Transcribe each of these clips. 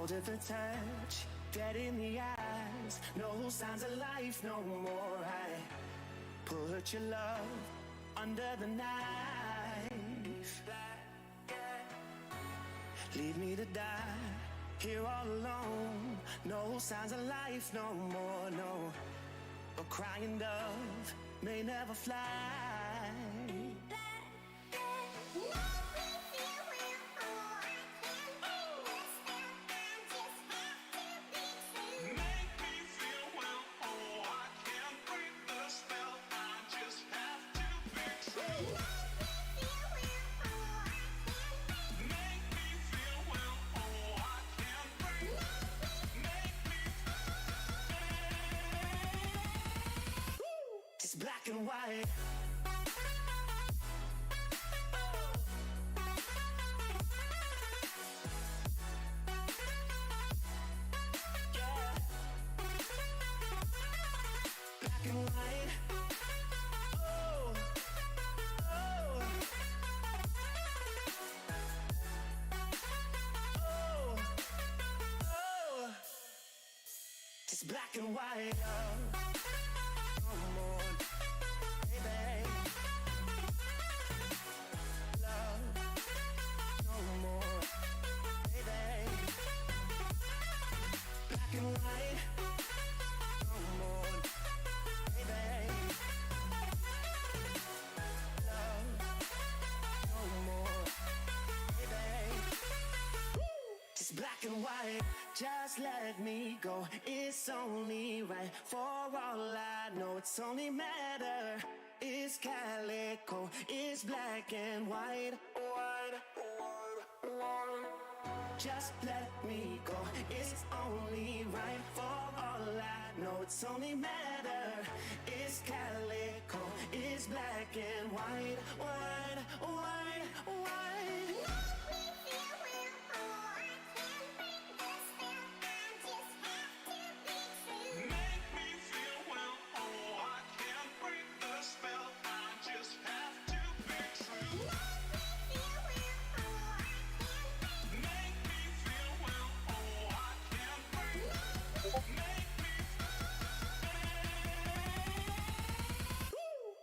cold at the touch, dead in the eyes, no signs of life no more. I put your love under the knife. Leave me to die here all alone. No signs of life no more, no. A crying dove may never fly. It's black and white. Yeah. Black and white. Oh, oh. Oh, oh. It's black and white. Come on, baby. Love, no more, baby. Black and white. Come on, baby. Love, no more, baby. It's black and white. Just let me go. It's only right. For all I know, it's only matter. It's calico. It's black and white. White, white, white. Just let me go. It's only right. For all I know, it's only matter. It's calico. It's black and white. White, white, white.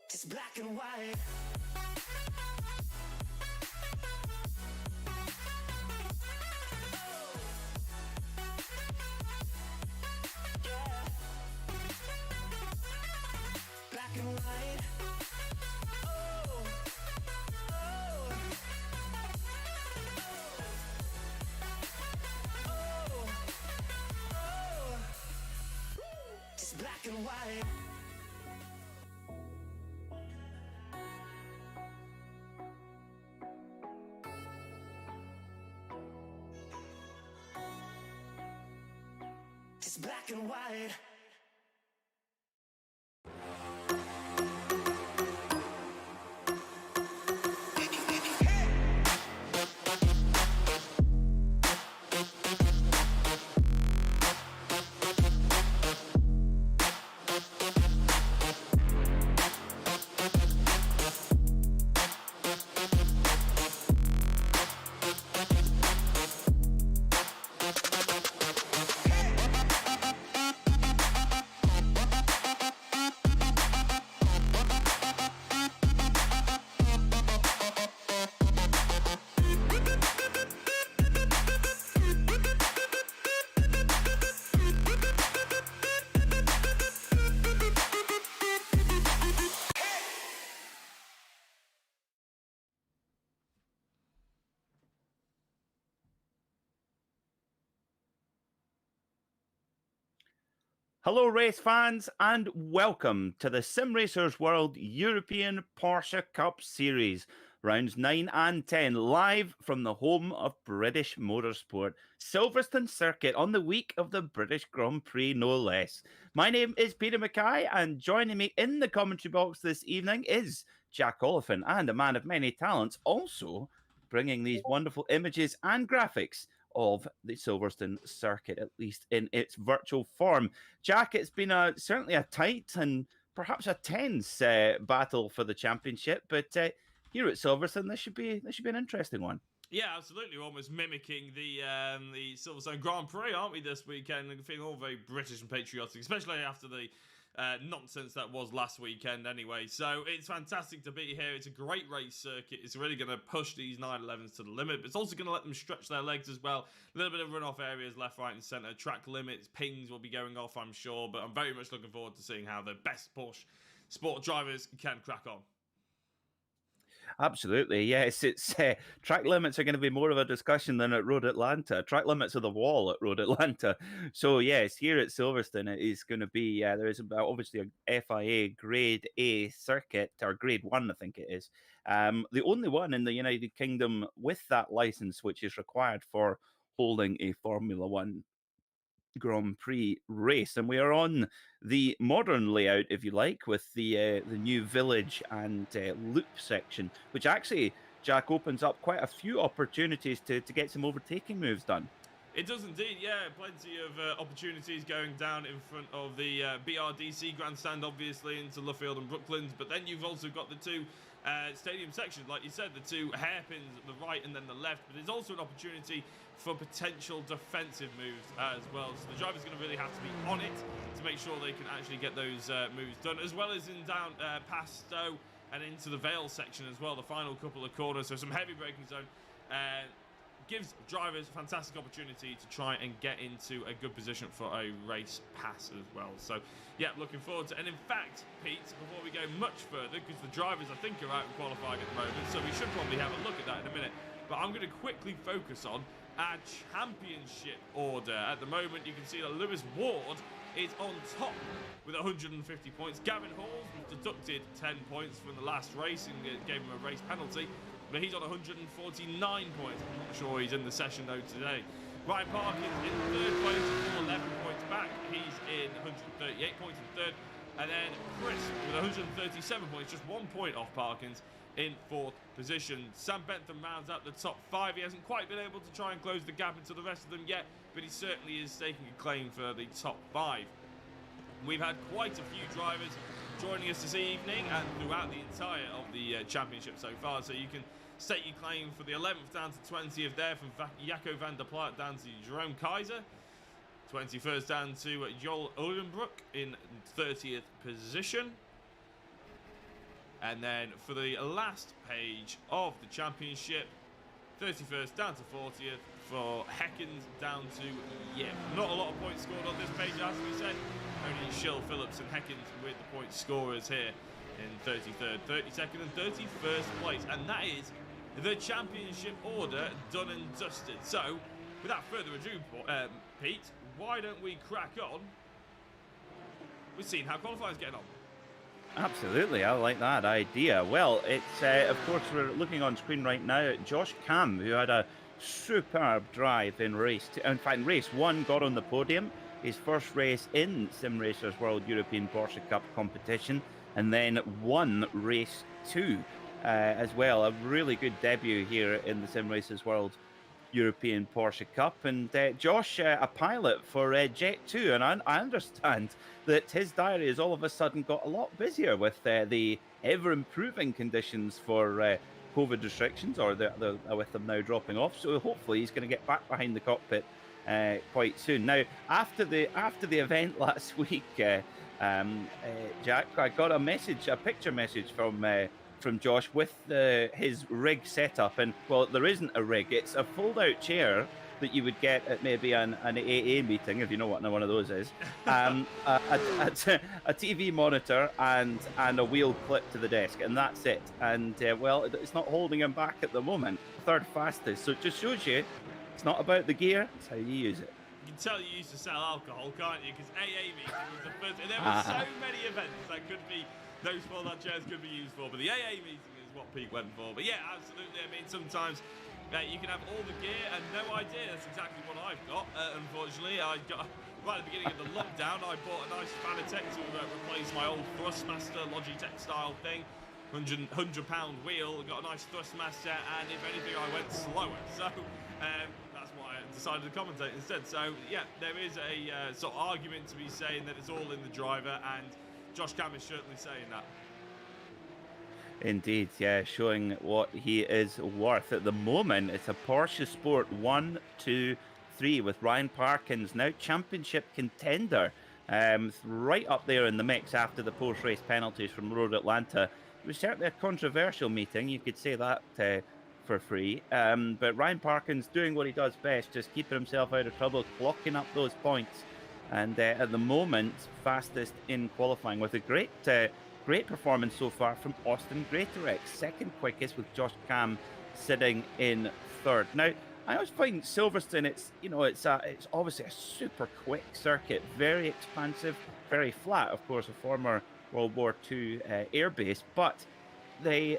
It's black and white. Yeah. Black and white. Oh, oh. Oh, oh. It's black and white. It's black and white. Hello, race fans, and welcome to the Simracersworld European Porsche Cup Series, rounds 9 and 10, live from the home of British Motorsport, Silverstone Circuit, on the week of the British Grand Prix, no less. My name is Peter MacKay, and joining me in the commentary box this evening is Jack Oliphant, and a man of many talents, also bringing these wonderful images and graphics of the Silverstone circuit, at least in its virtual form. Jack, it's been certainly a tight and perhaps a tense battle for the championship, but here at Silverstone, this should be an interesting one. Yeah, absolutely. We're almost mimicking the Silverstone Grand Prix, aren't we, this weekend? And feeling all very British and patriotic, especially after the nonsense that was last weekend anyway. So it's fantastic to be here. It's a great race circuit. It's really going to push these 911s to the limit, but it's also going to let them stretch their legs as well. A little bit of runoff areas left, right and centre. Track limits, pings will be going off, I'm sure, but I'm very much looking forward to seeing how the best Porsche sport drivers can crack on. Absolutely, yes. It's track limits are going to be more of a discussion than at Road Atlanta. Track limits are the wall at Road Atlanta. So yes, here at Silverstone, it is going to be there is obviously a FIA Grade A circuit, or Grade 1, I think it is. The only one in the United Kingdom with that license, which is required for holding a Formula One Grand Prix race, and we are on the modern layout, if you like, with the new village and loop section, which actually, Jack, opens up quite a few opportunities to get some overtaking moves done. It does indeed, yeah. Plenty of opportunities going down in front of the BRDC grandstand, obviously, into Luffield and Brooklands. But then you've also got the two stadium sections, like you said, the two hairpins, the right and then the left. But there's also an opportunity for potential defensive moves as well. So the driver's going to really have to be on it to make sure they can actually get those moves done, as well as in down past Stowe and into the Vale section as well, the final couple of corners. So some heavy braking zone. Gives drivers a fantastic opportunity to try and get into a good position for a race pass as well. So, yeah, looking forward to it. And in fact, Pete, before we go much further, because the drivers, I think, are out and qualifying at the moment, so we should probably have a look at that in a minute. But I'm going to quickly focus on our championship order. At the moment, you can see that Lewis Ward is on top with 150 points. Gavin Halls was deducted 10 points from the last race and gave him a race penalty. But he's on 149 points. I'm not sure he's in the session though today. Ryan Parkins in third place, 11 points back. He's in 138 points in third. And then Chris with 137 points, just 1 point off Parkins in fourth position. Sam Bentham rounds out the top 5. He hasn't quite been able to try and close the gap into the rest of them yet, but he certainly is staking a claim for the top 5. We've had quite a few drivers joining us this evening and throughout the entire of the championship so far, so you can stake your claim for the 11th down to 20th there, from Jaco van der Plaat down to Jerome Kaiser, 21st down to Joel Ulenbroek in 30th position. And then for the last page of the championship, 31st down to 40th for Heckens down to Yip. Not a lot of points scored on this page, as we said. Only Schill, Phillips and Heckens with the point scorers here in 33rd, 32nd and 31st place. And that is the championship order done and dusted. So, without further ado, Pete, why don't we crack on? We've seen how qualifying's getting on. Absolutely, I like that idea. Well, it's of course we're looking on screen right now at Josh Cam, who had a superb drive in race 2. In fact, race 1 got on the podium, his first race in Simracersworld European Porsche Cup competition, and then won race 2 as well. A really good debut here in the Simracersworld European Porsche Cup. And Josh, a pilot for Jet 2, and I understand that his diary has all of a sudden got a lot busier with the ever-improving conditions for COVID restrictions, or with them now dropping off. So hopefully he's going to get back behind the cockpit quite soon. Now, after the event last week, Jack, I got a picture message from Josh with his rig setup, and well, there isn't a rig. It's a fold-out chair that you would get at maybe an AA meeting, if you know what one of those is. A TV monitor and a wheel clipped to the desk, and that's it. And well, it's not holding him back at the moment. Third fastest, so it just shows you it's not about the gear; it's how you use it. You can tell you used to sell alcohol, can't you? Because AA meeting was the first, and there were so many events that could be. Those fold-out chairs could be used for, but the AA meeting is what Pete went for. But yeah, absolutely. I mean, sometimes you can have all the gear and no idea. That's exactly what I've got. Unfortunately, I got right at the beginning of the lockdown. I bought a nice Fanatec to replace my old Thrustmaster Logitech style thing. £100 wheel. Got a nice Thrustmaster, and if anything, I went slower. So that's why I decided to commentate instead. So yeah, there is a sort of argument to be saying that it's all in the driver, and Josh Cam is certainly saying that. Indeed, yeah, showing what he is worth at the moment. It's a Porsche Sport 1, 2, 3 with Ryan Parkins, now championship contender, right up there in the mix after the post-race penalties from Road Atlanta. It was certainly a controversial meeting, you could say that for free. But Ryan Parkins doing what he does best, just keeping himself out of trouble, clocking up those points. And at the moment, fastest in qualifying with a great performance so far from Austin Greatorex, second quickest with Josh Cam sitting in third. Now, I always find Silverstone, it's obviously a super quick circuit, very expansive, very flat. Of course, a former World War II airbase, but they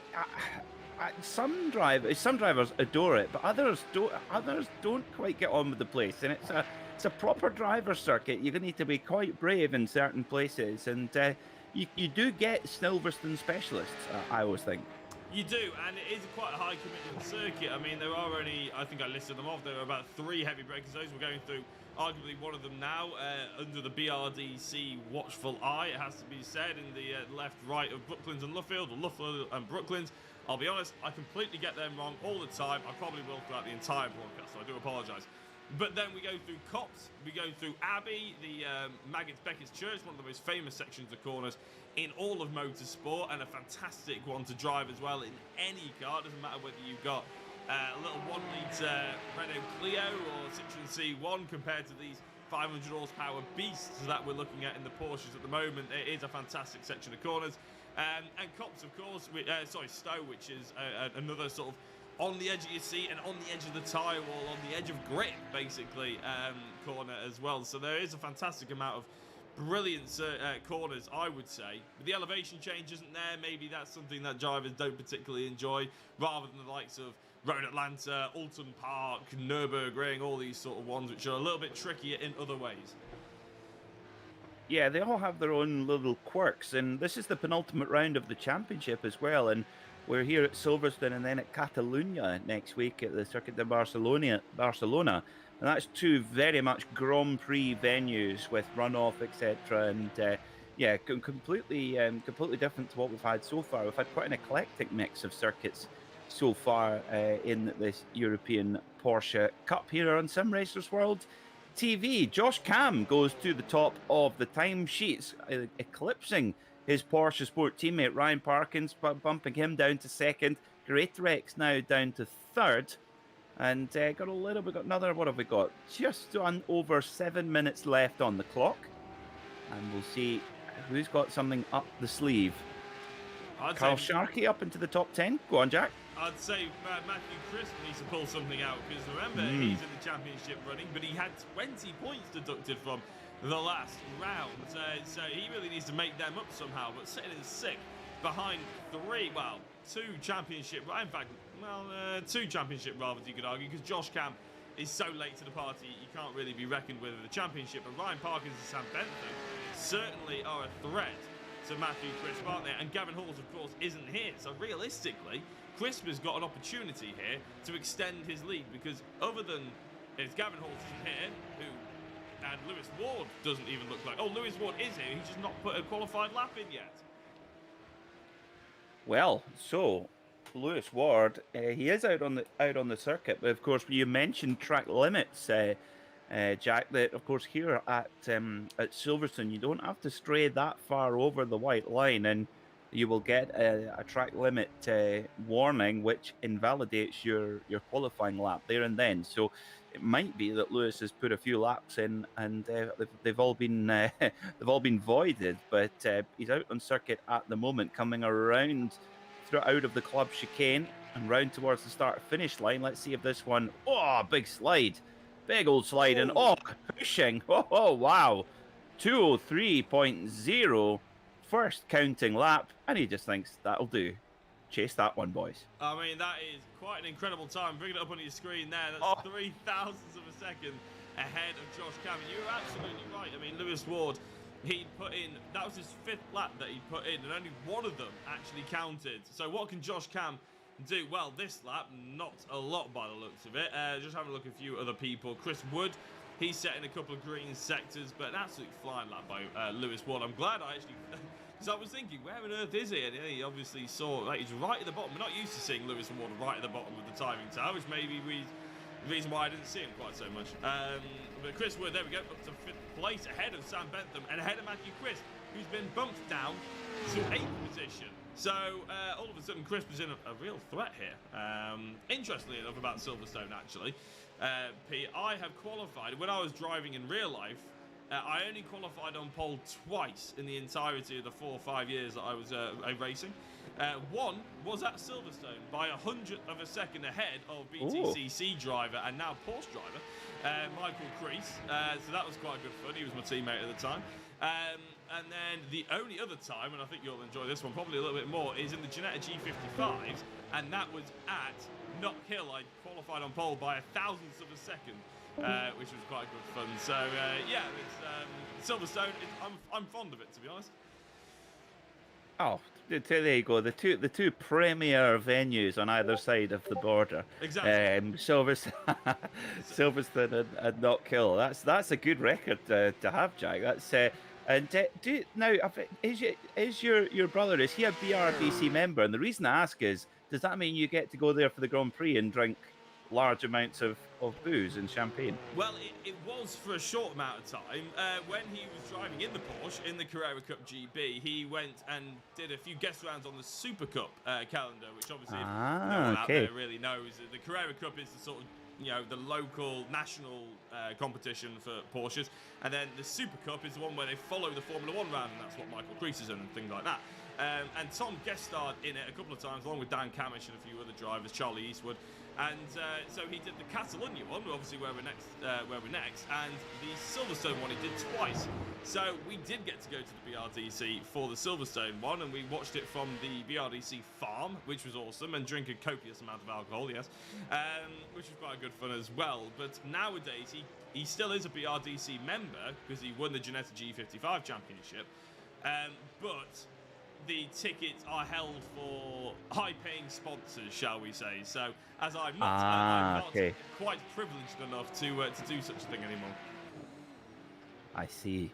some drivers adore it, but others don't. Others don't quite get on with the place, and it's a proper driver circuit. You're going to need to be quite brave in certain places, and you do get Silverstone specialists. I always think. You do, and it is quite a high commitment circuit. I mean, there are only, I think I listed them off, there are about 3 heavy braking zones. We're going through arguably one of them now, under the BRDC watchful eye, it has to be said, in the left, right of Brooklands and Luffield, or Luffield and Brooklands. I'll be honest, I completely get them wrong all the time. I probably will throughout the entire broadcast, so I do apologise. But then we go through Cops, we go through Abbey, the Maggots Beckett's Church, one of the most famous sections of corners in all of motorsport, and a fantastic one to drive as well in any car. Doesn't matter whether you've got a little 1-litre Renault Clio or Citroen C1 compared to these 500 horsepower beasts that we're looking at in the Porsches at the moment. It is a fantastic section of corners. And Cops, of course, Stowe, which is another sort of on the edge of your seat and on the edge of the tyre wall, on the edge of grip, basically, corner as well. So there is a fantastic amount of brilliant corners, I would say. But the elevation change isn't there. Maybe that's something that drivers don't particularly enjoy, rather than the likes of Road Atlanta, Alton Park, Nürburgring, all these sort of ones, which are a little bit trickier in other ways. Yeah, they all have their own little quirks, and this is the penultimate round of the championship as well. And we're here at Silverstone and then at Catalunya next week at the Circuit de Barcelona. And that's 2 very much Grand Prix venues with runoff, etc. And completely different to what we've had so far. We've had quite an eclectic mix of circuits so far in this European Porsche Cup here on Simracersworld TV. Josh Cam goes to the top of the timesheets, eclipsing his Porsche Sport teammate Ryan Parkins, bumping him down to second. Greatorex now down to third. And got another, what have we got? Just on over 7 minutes left on the clock. And we'll see who's got something up the sleeve. Carl Sharkey up into the top 10. Go on, Jack. I'd say Matthew Crisp needs to pull something out, because remember, he's in the championship running, but he had 20 points deducted from the last round. So he really needs to make them up somehow. But sitting in 6th behind 2 championship, in fact, 2 championship rivals, you could argue, because Josh Cam is so late to the party, you can't really be reckoned with in the championship. But Ryan Parkins and Sam Bentham certainly are a threat to Matthew Crisp, aren't they? And Gavin Halls, of course, isn't here. So realistically, Crisp has got an opportunity here to extend his lead, because other than Gavin Halls isn't here, and Lewis Ward doesn't even look like... Oh, Lewis Ward is here. He's just not put a qualified lap in yet. Well, so Lewis Ward, he is out on the circuit, but of course you mentioned track limits, Jack. That of course here at Silverstone you don't have to stray that far over the white line, and you will get a track limit warning, which invalidates your qualifying lap there and then. So it might be that Lewis has put a few laps in, and they've all been voided. But he's out on circuit at the moment, coming around out of the club chicane and round towards the start-finish line. Let's see if this one. Oh, big slide, big old slide, and pushing. Oh wow, 203.0. First counting lap, and he just thinks that'll do. Chase that one, boys. I mean, that is quite an incredible time. Bring it up on your screen there. That's 3 thousandths of a second ahead of Josh Cam. You're absolutely right. I mean, Lewis Ward, he put in, that was his 5th lap that he put in, and only one of them actually counted. So what can Josh Cam do? Well, this lap, not a lot by the looks of it. Just having a look at a few other people. Chris Wood, he's set in a couple of green sectors, but an absolute flying lap by Lewis Ward. I'm glad I actually Because I was thinking, where on earth is he? And he obviously saw, like, he's right at the bottom. We're not used to seeing Lewis Hamilton right at the bottom of the timing tower, which maybe the reason why I didn't see him quite so much. But Chris Wood, there we go, up to 5th place, ahead of Sam Bentham and ahead of Matthew Crisp, who's been bumped down to 8th position. So all of a sudden, Crisp is in a real threat here. Interestingly enough, about Silverstone, actually, Pete, I have qualified when I was driving in real life. I only qualified on pole twice in the entirety of the 4 or 5 years that I was racing. One was at Silverstone by 100th of a second ahead of BTCC driver and now Porsche driver, Michael Crease. So that was quite good fun. He was my teammate at the time. And then the only other time, and I think you'll enjoy this one probably a little bit more, is in the Ginetta G55s, and that was at Knock Hill. I qualified on pole by 1,000th of a second, which was quite good fun. So yeah, it's Silverstone. I'm fond of it, to be honest. Oh, there you go. The two premier venues on either side of the border. Exactly. Silverstone and Knock Hill. That's a good record to have, Jack. That's and is your brother, is he a BRDC member? And the reason I ask is, does that mean you get to go there for the Grand Prix and drink large amounts of booze and champagne? Well, it was for a short amount of time. When he was driving in the Porsche in the Carrera Cup GB, he went and did a few guest rounds on the Super Cup calendar, which obviously no one out there really knows. The Carrera Cup is the sort of, you know, the local national competition for Porsches, and then the Super Cup is the one where they follow the Formula 1 round, and that's what Michael Crease is in and things like that. And Tom guest starred in it a couple of times, along with Dan Camish and a few other drivers, Charlie Eastwood. And so he did the Catalonia one, obviously where we're next, and the Silverstone one he did twice. So we did get to go to the BRDC for the Silverstone one, and we watched it from the BRDC farm, which was awesome, and drink a copious amount of alcohol, yes, which was quite good fun as well. But nowadays he still is a BRDC member because he won the Ginetta G55 Championship, but the tickets are held for high-paying sponsors, shall we say. So, as I'm not quite privileged enough to do such a thing anymore. I see.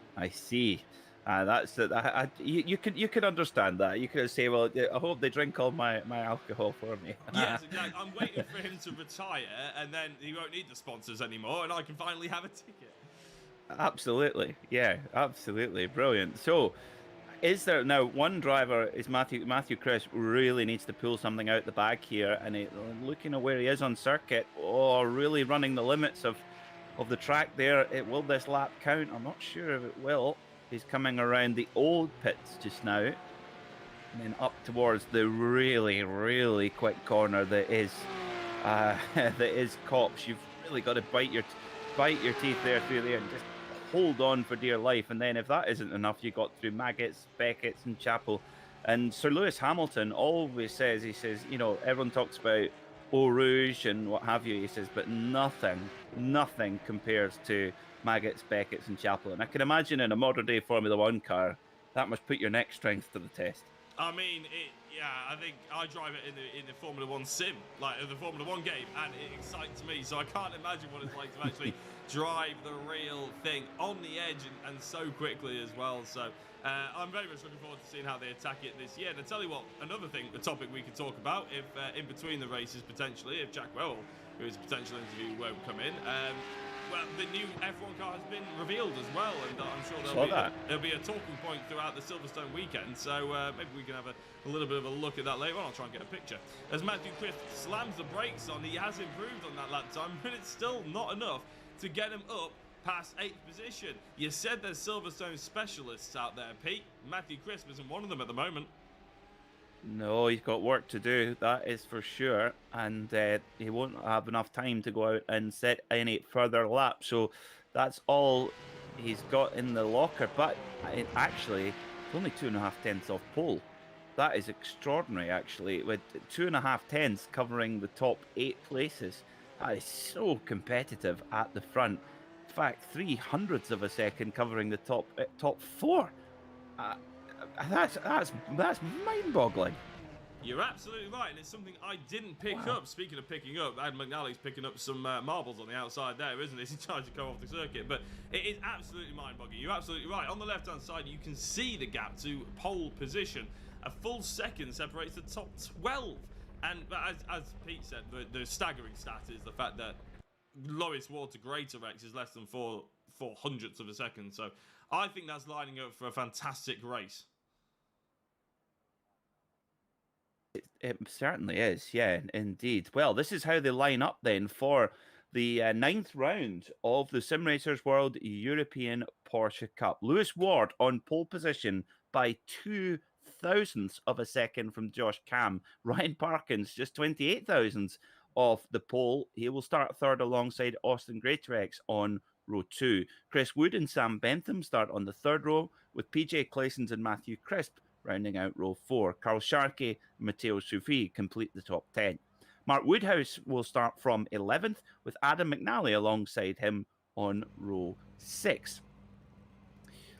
You could understand that. You could say, well, I hope they drink all my alcohol for me. Yes, exactly. I'm waiting for him to retire, and then he won't need the sponsors anymore, and I can finally have a ticket. Absolutely. Yeah, absolutely. Brilliant. So, is there now one driver is Matthew Crisp really needs to pull something out the bag here, and looking at where he is on circuit, really running the limits of the track there. Will this lap count? I'm not sure if it will. He's coming around the old pits just now, and then up towards the really, really quick corner that is Copse. You've really got to bite your teeth there through there and just hold on for dear life. And then if that isn't enough, you got through Maggots, Beckett's and Chapel. And Sir Lewis Hamilton always says, you know, everyone talks about Eau Rouge and what have you, he says, but nothing compares to Maggots, Beckett's and Chapel. And I can imagine in a modern day Formula 1 car, that must put your neck strength to the test. I mean, I think I drive it in the Formula 1 sim, like in the Formula 1 game, and it excites me. So I can't imagine what it's like to actually drive the real thing on the edge and so quickly as well. So I'm very much looking forward to seeing how they attack it this year. And I tell you what, another thing, the topic we could talk about, if in between the races potentially, if Jack Wowell, who is a potential interview, won't come in. Well, the new F1 car has been revealed as well, and I'm sure there'll be a talking point throughout the Silverstone weekend, so maybe we can have a little bit of a look at that later on. I'll try and get a picture. As Matthew Crisp slams the brakes on, he has improved on that lap time, but it's still not enough to get him up past 8th position. You said there's Silverstone specialists out there, Pete. Matthew Crisp isn't one of them at the moment. No, he's got work to do, that is for sure, and he won't have enough time to go out and set any further laps, so that's all he's got in the locker. But actually, it's only 2.5 tenths off pole. That is extraordinary, actually, with 2.5 tenths covering the top 8 places. That is so competitive at the front. In fact, 0.03 of a second covering the top 4. That's mind-boggling. You're absolutely right, and it's something I didn't pick up. Speaking of picking up, Adam McNally's picking up some marbles on the outside there, isn't he? He's trying to go off the circuit, but it is absolutely mind-boggling. You're absolutely right. On the left-hand side, you can see the gap to pole position. A full second separates the top 12. And as Pete said, the staggering stat is the fact that lowest Ward to Greater Rex is less than 4 hundredths of a second. So I think that's lining up for a fantastic race. It certainly is, yeah, indeed. Well, this is how they line up then for the ninth round of the Simracersworld European Porsche Cup. Lewis Ward on pole position by 2 thousandths of a second from Josh Cam. Ryan Parkins just 28 thousandths off the pole. He will start third alongside Austin Greatrex on row 2. Chris Wood and Sam Bentham start on the third row, with PJ Claessens and Matthew Crisp rounding out row 4. Carl Sharkey and Matteo Sufi complete the top 10. Mark Woodhouse will start from 11th, with Adam McNally alongside him on row 6.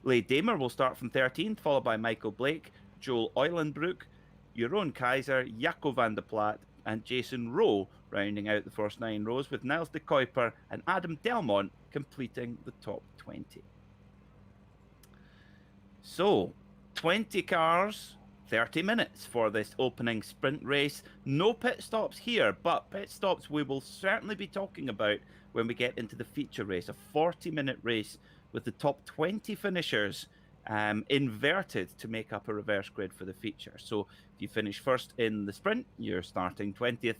Leigh Damer will start from 13th, followed by Michael Blake, Joel Eulenbrook, Jeroen Kaiser, Jaco van der Plat, and Jason Rowe rounding out the first 9 rows, with Niels de Kuiper and Adam Delmont completing the top 20. So, 20 cars, 30 minutes for this opening sprint race. No pit stops here, but pit stops we will certainly be talking about when we get into the feature race, a 40-minute race with the top 20 finishers inverted to make up a reverse grid for the feature. So if you finish first in the sprint, you're starting 20th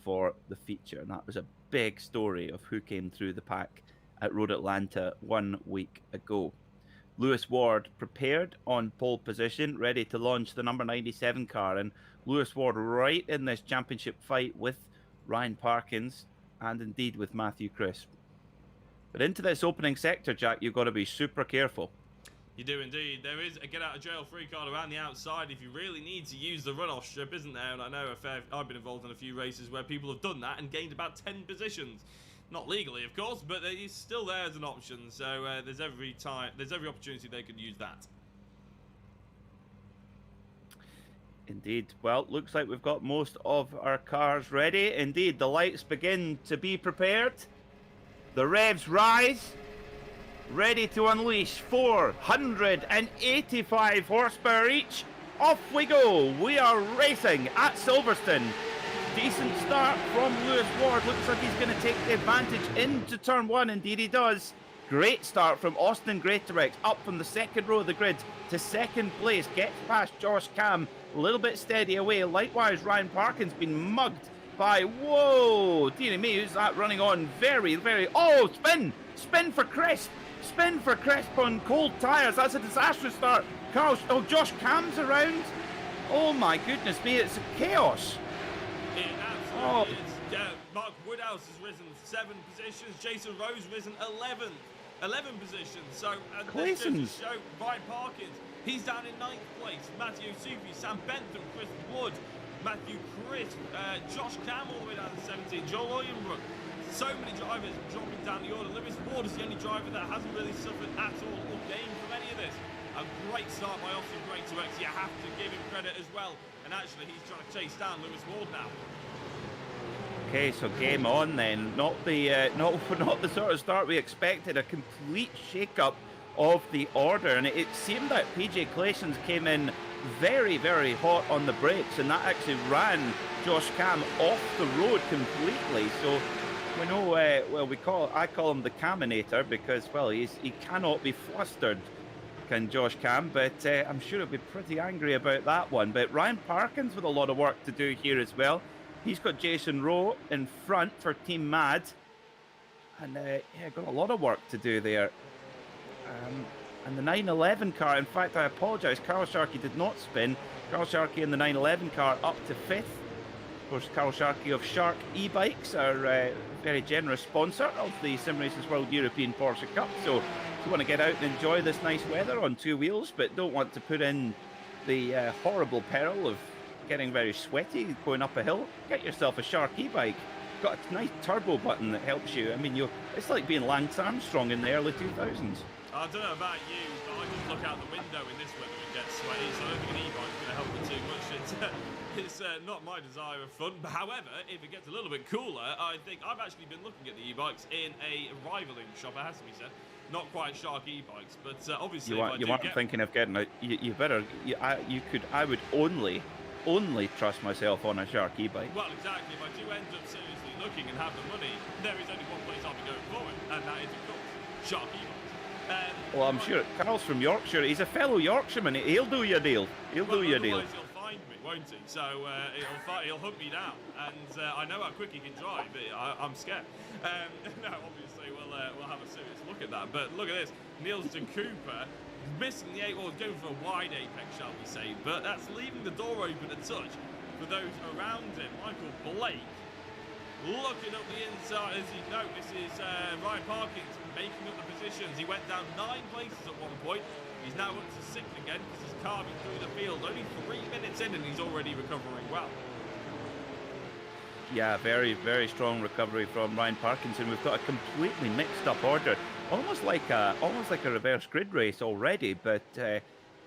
for the feature. And that was a big story of who came through the pack at Road Atlanta 1 week ago. Lewis Ward prepared on pole position, ready to launch the number 97 car. And Lewis Ward right in this championship fight with Ryan Parkins and indeed with Matthew Crisp. But into this opening sector, Jack, you've got to be super careful. You do indeed. There is a get-out-of-jail-free card around the outside if you really need to use the runoff strip, isn't there? And I know I've been involved in a few races where people have done that and gained about 10 positions. Not legally, of course, but it's still there as an option. So there's every opportunity they could use that. Indeed. Well, looks like we've got most of our cars ready. Indeed, the lights begin to be prepared. The revs rise. Ready to unleash 485 horsepower each. Off we go. We are racing at Silverstone. Decent start from Lewis Ward. Looks like he's going to take the advantage into turn 1. Indeed he does. Great start from Austin Greatrex up from the second row of the grid to second place. Gets past Josh Cam. A little bit steady away. Likewise, Ryan Parkins been mugged by... Whoa! Dearie me, who's that running on? Very, very... Oh, spin! Spin for Crisp! Spin for Crisp on cold tyres. That's a disastrous start. Josh Cam's around. Oh my goodness me, it's chaos. It absolutely is. Mark Woodhouse has risen 7 positions. Jason Rose risen 11 positions. So Claessens. Show Ryan Parkins. He's down in 9th place. Matthew Sufi, Sam Bentham, Chris Wood, Matthew Crisp, Josh Cam all the way down to 17. Joel Eulenbrook. So many drivers dropping down the order. Lewis Ward is the only driver that hasn't really suffered at all or gained from any of this. A great start by Austin Greatrex. You have to give him credit as well. And actually, he's trying to chase down Lewis Ward now. Okay, so game on then. Not the sort of start we expected. A complete shake-up of the order, and it seemed that PJ Claessens came in very, very hot on the brakes, and that actually ran Josh Cam off the road completely. So we know, I call him the Caminator because, well, he cannot be flustered, can Josh Cam, but I'm sure he'll be pretty angry about that one. But Ryan Parkins with a lot of work to do here as well. He's got Jason Rowe in front for Team Mad, and got a lot of work to do there. And the 911 car, in fact, I apologise, Carl Sharkey did not spin. Carl Sharkey in the 911 car up to 5th. Of course, Carl Sharkey of Shark e-bikes, our very generous sponsor of the Simracersworld European Porsche Cup. So if you want to get out and enjoy this nice weather on 2 wheels, but don't want to put in the horrible peril of getting very sweaty going up a hill, get yourself a Shark e-bike. Got a nice turbo button that helps you. I mean, it's like being Lance Armstrong in the early 2000s. I don't know about you, but I just look out the window in this weather and get sweaty, so I don't think an e-bike's going to help me too much. It's not my desire of fun, but however, if it gets a little bit cooler, I think I've actually been looking at the e-bikes in a rivaling shop, it has to be said. Not quite Shark e-bikes, but obviously You weren't thinking of getting a. You better. I would only trust myself on a Shark e-bike. Well, exactly. If I do end up seriously looking and have the money, there is only one place I'll be going for it, and that is, of course, Shark e-bikes. Well, I'm sure Carl's from Yorkshire. He's a fellow Yorkshireman. He'll do you a deal. He'll do you a deal. Otherwise he'll find me, won't he? So he'll hunt me down, and I know how quick he can drive, but I'm scared. No, obviously we'll have a serious look at that. But look at this, Nielsen Cooper missing the 8, well, going for a wide apex, shall we say? But that's leaving the door open a touch for those around him. Michael Blake looking up the inside, as you know, this is Ryan Parkinson making up the positions. He went down 9 places at one point. He's now up to 6th again because he's carving through the field. Only 3 minutes in and he's already recovering well. Yeah, very, very strong recovery from Ryan Parkinson. We've got a completely mixed up order, almost like a reverse grid race already. But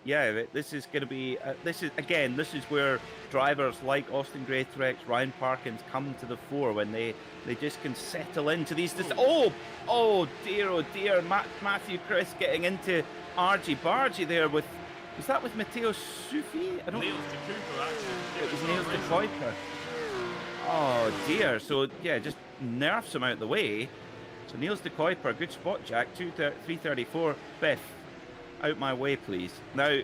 yeah, this is going to be this is where drivers like Austin Greatrex, Ryan Parkins come to the fore when they just can settle into these. Oh dear, Matthew Chris getting into argy bargy there with. Was that with Matteo Sufi? I don't. Niels de Cooper actually. It was Niels de Kuiper. Oh dear, so yeah, just nerfs him out the way. So Niels de Kuiper, good spot, Jack, 334. Biff, out my way, please. Now,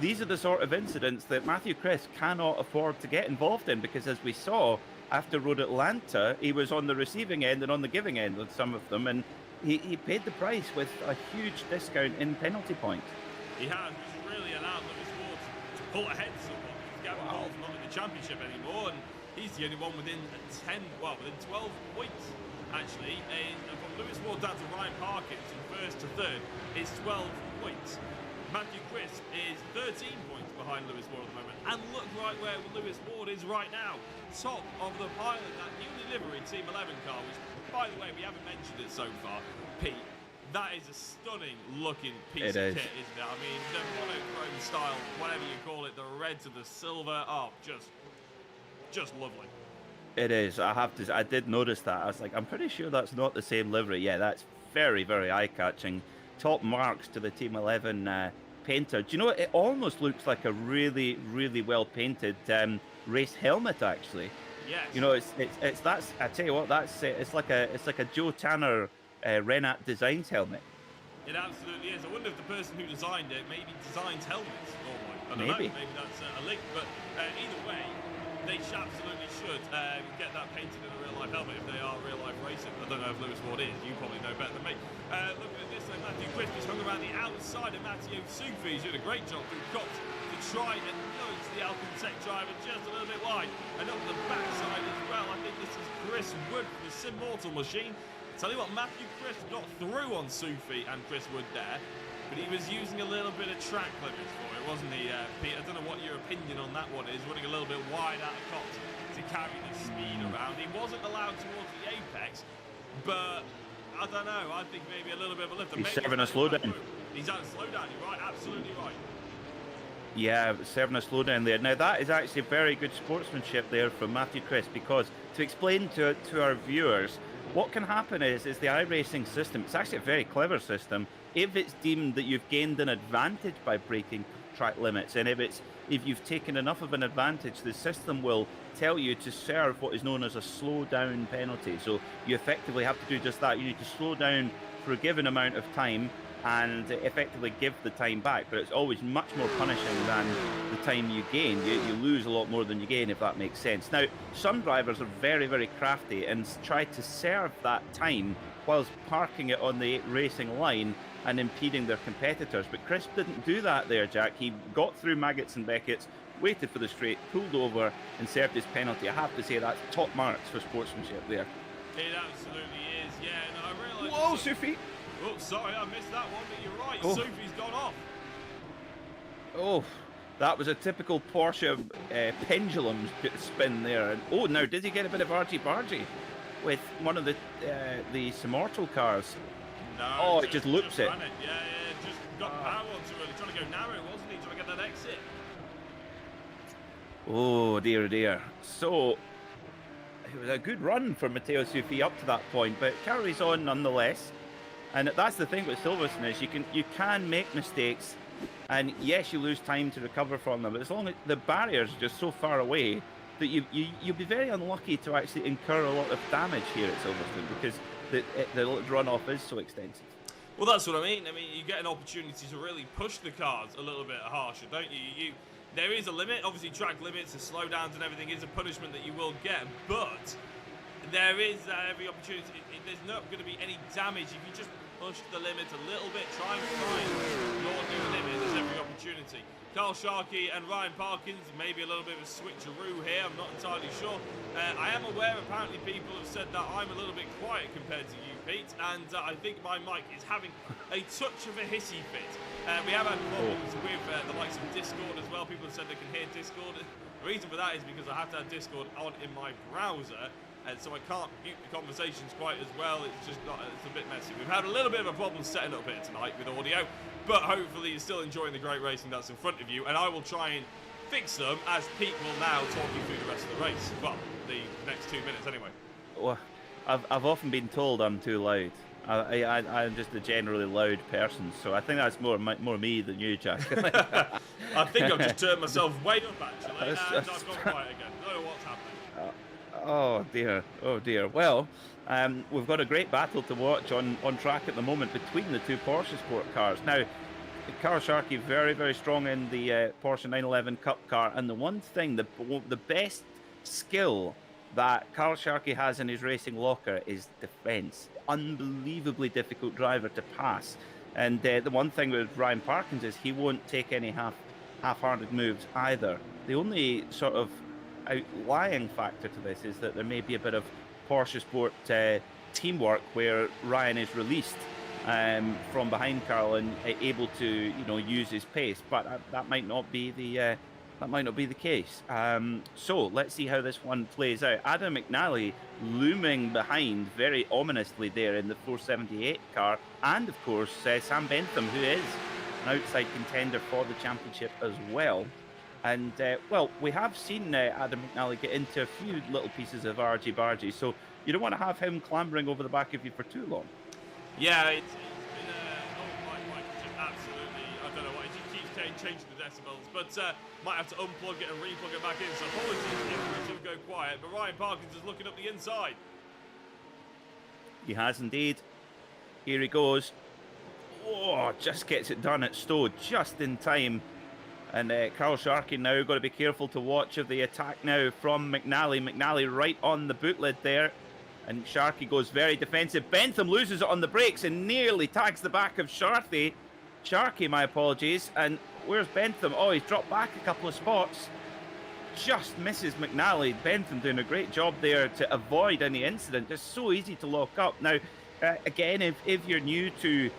these are the sort of incidents that Matthew Chris cannot afford to get involved in, because as we saw after Road Atlanta, he was on the receiving end and on the giving end with some of them, and he paid the price with a huge discount in penalty points. He has, which really allowed Lewis Ward to pull ahead somewhat. Gavin Hall's not in the championship anymore, and he's the only one within 12 points, actually. From Lewis Ward down to Ryan Parkins from 1st to 3rd, it's 12 points. Matthew Crisp is 13 points behind Lewis Ward at the moment. And look right where Lewis Ward is right now. Top of the pile in that newly liveried Team 11 car, which, by the way, we haven't mentioned it so far. Pete, that is a stunning looking piece of kit, isn't it? I mean, the monochrome style, whatever you call it, the red to the silver, just lovely. It is. I did notice that. I was like, I'm pretty sure that's not the same livery. Yeah, that's very, very eye-catching. Top marks to the Team 11 painter. Do you know what? It almost looks like a really, really well-painted race helmet, actually. Yes. You know, it's that's. I tell you what, that's it's like a Joe Tanner Renat Designs helmet. It absolutely is. I wonder if the person who designed it maybe designs helmets. I don't know. Maybe that's a link. But either way, they absolutely should get that painted in a real-life helmet if they are real-life racing. I don't know if Lewis Ward is. You probably know better than me. Looking at this, Matthew Crisp is hung around the outside of Matteo Sufi. He's doing a great job through Cops to try and nudge the Alpine Tech driver just a little bit wide. And up the backside as well. I think this is Chris Wood from the Simmortal machine. Tell you what, Matthew Crisp got through on Sufi and Chris Wood there. But he was using a little bit of track limits for it, wasn't he, Pete? I don't know what your opinion on that one is. Running a little bit wide out of Cops to carry the speed around. He wasn't allowed towards the apex, but I don't know. I think maybe a little bit of a lift. He's serving a slowdown. He's out of slowdown. You're right. Absolutely right. Yeah, serving a slowdown there. Now, that is actually very good sportsmanship there from Matthew Crisp, because to explain to our viewers, what can happen is the iRacing system, it's actually a very clever system. If it's deemed that you've gained an advantage by breaking track limits, and if you've taken enough of an advantage, the system will tell you to serve what is known as a slow down penalty. So you effectively have to do just that. You need to slow down for a given amount of time and effectively give the time back, but it's always much more punishing than the time you gain. You lose a lot more than you gain, if that makes sense. Now, some drivers are very, very crafty and try to serve that time whilst parking it on the racing line and impeding their competitors, but Chris didn't do that there, Jack. He got through Maggots and Beckett's, waited for the straight, pulled over and served his penalty. I have to say that's top marks for sportsmanship there. It absolutely is, yeah. And I realised... Whoa, Sufi! Oh, sorry, I missed that one, but you're right. Oh. Sufi's gone off. Oh, that was a typical Porsche pendulum spin there. And oh, now did he get a bit of argy-bargy with one of the Simmortal cars? No. Oh, it just loops it. Yeah, just got power onto it. Trying to go narrow, wasn't he? Trying to get that exit. Oh dear, dear. So it was a good run for Matteo Sufi up to that point, but carries on nonetheless. And that's the thing with Silverstone is you can make mistakes, and yes, you lose time to recover from them. But as long as the barriers are just so far away that you'll be very unlucky to actually incur a lot of damage here at Silverstone because the runoff is so extensive. Well, that's what I mean. I mean, you get an opportunity to really push the cars a little bit harsher, don't you? There is a limit. Obviously, track limits and slowdowns and everything is a punishment that you will get, but there is every opportunity. There's not going to be any damage if you just push the limit a little bit. Try and find your new limit. There's every opportunity. Carl Sharkey and Ryan Parkins, maybe a little bit of a switcheroo here. I'm not entirely sure. I am aware, apparently, people have said that I'm a little bit quiet compared to you, Pete, and I think my mic is having a touch of a hissy fit. We have had problems with the likes of Discord as well. People have said they can hear Discord. The reason for that is because I have to have Discord on in my browser, and so I can't mute the conversations quite as well. It's just not, it's a bit messy. We've had a little bit of a problem setting up here tonight with audio, but hopefully you're still enjoying the great racing that's in front of you, and I will try and fix them as Pete will now talk you through the rest of the race. Well, the next 2 minutes anyway. Well, I've often been told I'm too loud. I'm just a generally loud person, so I think that's more me than you, Jack. I think I've just turned myself way up actually, and I've gone quiet again. I don't know what's happening. Oh dear. Well, we've got a great battle to watch on track at the moment between the two Porsche Sport cars. Now, Carl Sharkey very, very strong in the Porsche 911 Cup car, and the one thing, the best skill that Carl Sharkey has in his racing locker is defence. Unbelievably difficult driver to pass. And the one thing with Ryan Parkins is he won't take any half-hearted moves either. The only sort of outlying factor to this is that there may be a bit of Porsche Sport teamwork where Ryan is released from behind Carl and able to use his pace, but that might not be the case. So let's see how this one plays out. Adam McNally looming behind very ominously there in the 478 car, and of course Sam Bentham, who is an outside contender for the championship as well. And well, we have seen Adam McNally get into a few little pieces of argy-bargy, so you don't want to have him clambering over the back of you for too long. Yeah, it's been my just absolutely, I don't know why, it just keeps changing the decibels, but might have to unplug it and replug it back in, so apologies if we sort of go quiet, but Ryan Parkins is looking up the inside. He has indeed. Here he goes. Oh, just gets it done at Stowe just in time. And Carl Sharkey now got to be careful to watch of the attack now from McNally. McNally right on the boot lid there. And Sharkey goes very defensive. Bentham loses it on the brakes and nearly tags the back of Sharkey. Sharkey, my apologies. And where's Bentham? Oh, he's dropped back a couple of spots. Just misses McNally. Bentham doing a great job there to avoid any incident. It's so easy to lock up. Now, again, if you're new to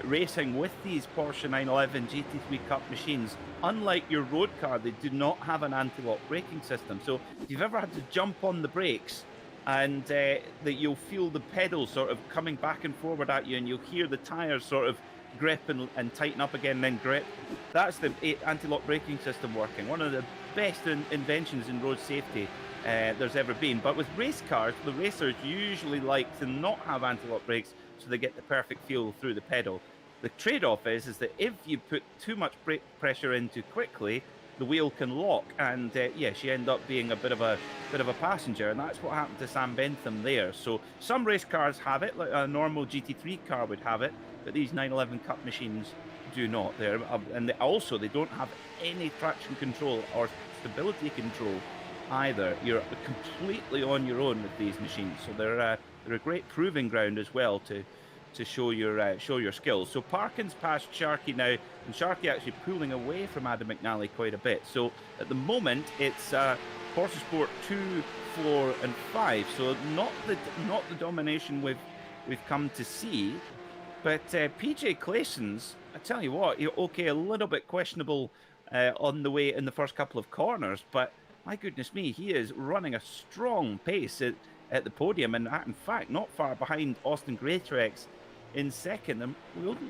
racing with these Porsche 911 GT3 Cup machines, unlike your road car, they do not have an anti-lock braking system. So if you've ever had to jump on the brakes and that you'll feel the pedals sort of coming back and forward at you, and you'll hear the tires sort of grip and tighten up again and then grip, that's the anti-lock braking system working. One of the best inventions in road safety there's ever been. But with race cars, the racers usually like to not have anti-lock brakes so they get the perfect feel through the pedal. The trade-off is that if you put too much brake pressure in too quickly, the wheel can lock, and yes, you end up being a bit of a passenger, and that's what happened to Sam Bentham there. So some race cars have it, like a normal GT3 car would have it, but these 911 Cup machines do not. And they don't have any traction control or stability control either. You're completely on your own with these machines, so they're a great proving ground as well to show your skills. So Parkins passed Sharkey now, and Sharkey actually pulling away from Adam McNally quite a bit. So at the moment it's Porsche Sport 2, 4 and 5. So not the domination we've come to see. But PJ Claessens, I tell you what, you're okay, a little bit questionable on the way in the first couple of corners, but my goodness me, he is running a strong pace at the podium, and in fact not far behind Austin Greatrex in second. And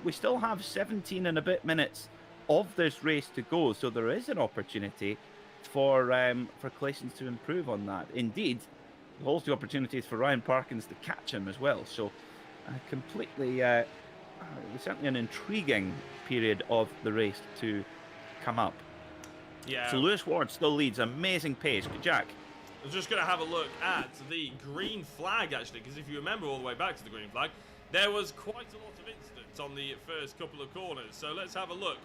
we still have 17 and a bit minutes of this race to go, so there is an opportunity for Claessens to improve on that. Indeed, also opportunities for Ryan Parkins to catch him as well. So completely, certainly an intriguing period of the race to come up. Yeah. So Lewis Ward still leads, amazing pace. Jack. I was just going to have a look at the green flag, actually, because if you remember all the way back to the green flag, there was quite a lot of incidents on the first couple of corners. So let's have a look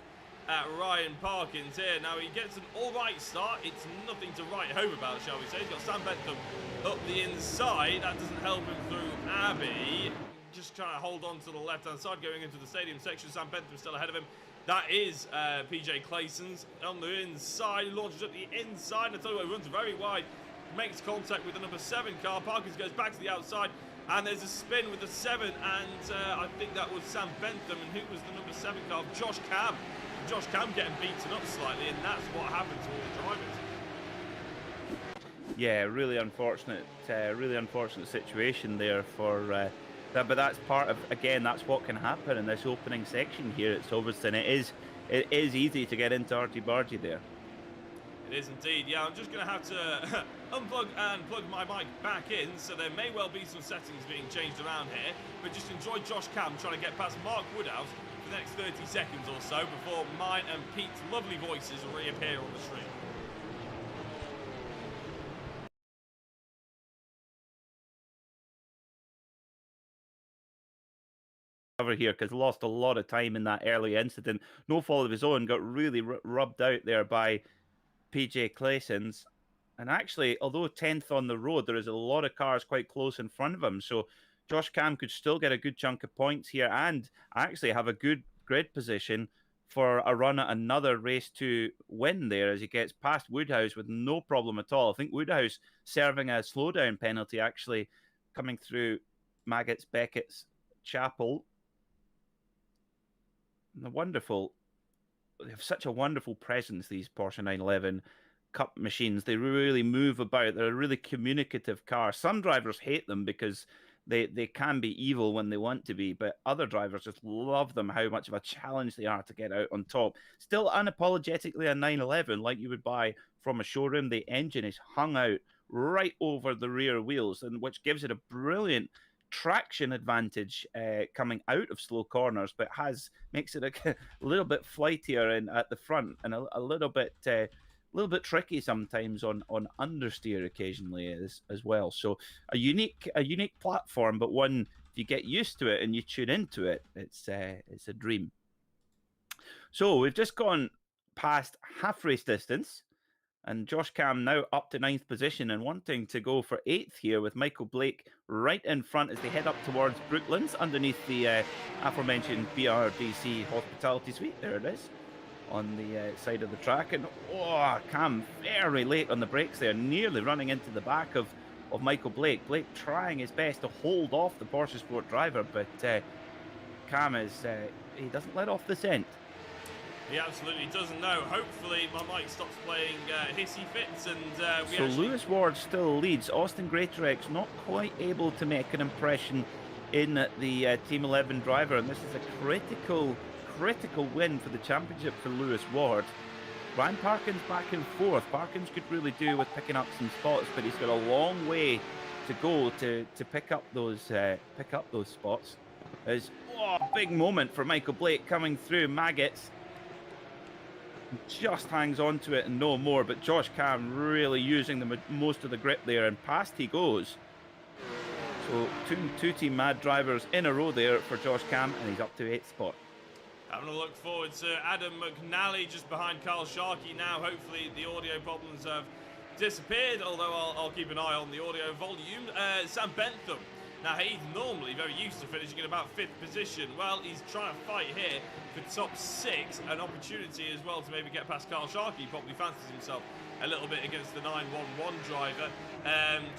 at Ryan Parkins here. Now, he gets an all-right start. It's nothing to write home about, shall we say. He's got Sam Bentham up the inside. That doesn't help him through Abbey. Just trying to hold on to the left-hand side, going into the stadium section. Sam Bentham still ahead of him. That is PJ Claessens on the inside. He launches up the inside. I tell you what, he runs very wide. Makes contact with the number 7 car. Parkins goes back to the outside. And there's a spin with the 7. And I think that was Sam Bentham. And who was the number 7 car? Josh Cam. Josh Cam getting beaten up slightly, and that's what happened to all the drivers. Yeah, really unfortunate situation there for that. But that's part of, again, that's what can happen in this opening section here at Silverstone. It is easy to get into arty-barty there. It is indeed. Yeah, I'm just going to have to unplug and plug my mic back in, so there may well be some settings being changed around here. But just enjoy Josh Cam trying to get past Mark Woodhouse for the next 30 seconds or so before mine and Pete's lovely voices reappear on the screen. Over here, because lost a lot of time in that early incident. No fault of his own, got really rubbed out there by PJ Claessens. And actually, although 10th on the road, there is a lot of cars quite close in front of him. So Josh Cam could still get a good chunk of points here and actually have a good grid position for a run at another race to win there as he gets past Woodhouse with no problem at all. I think Woodhouse serving a slowdown penalty actually coming through Maggots, Beckett's Chapel. They have such a wonderful presence, these Porsche 911 Cup machines. They really move about. They're a really communicative car. Some drivers hate them because they can be evil when they want to be, but other drivers just love them, how much of a challenge they are to get out on top. Still unapologetically a 911 like you would buy from a showroom. The engine is hung out right over the rear wheels, and which gives it a brilliant traction advantage coming out of slow corners, but makes it a little bit flightier at the front and a little bit tricky sometimes on understeer occasionally as well. So a unique platform, but one if you get used to it and you tune into it, it's a dream. So we've just gone past half race distance. And Josh Cam now up to 9th position and wanting to go for 8th here with Michael Blake right in front as they head up towards Brooklands underneath the aforementioned BRDC Hospitality Suite. There it is on the side of the track. And Cam very late on the brakes there, nearly running into the back of Michael Blake. Blake trying his best to hold off the Porsche Sport driver, but Cam he doesn't let off the scent. He absolutely doesn't know. Hopefully my mic stops playing hissy fits and so Lewis Ward still leads. Austin Greatorex not quite able to make an impression in the Team 11 driver, and this is a critical win for the championship for Lewis Ward. Ryan Parkins back in 4th. Parkins could really do with picking up some spots, but he's got a long way to go to pick up those spots. There's big moment for Michael Blake coming through Maggots. Just hangs on to it and no more, but Josh Cam really using most of the grip there, and past he goes. So two Team Mad drivers in a row there for Josh Cam, and he's up to 8th spot. Having a look forward to Adam McNally just behind Carl Sharkey now. Hopefully the audio problems have disappeared, although I'll keep an eye on the audio volume. Sam Bentham. Now, he's normally very used to finishing in about 5th position. Well, he's trying to fight here for top 6. An opportunity as well to maybe get past Carl Sharkey. He probably fancies himself a little bit against the 911 driver.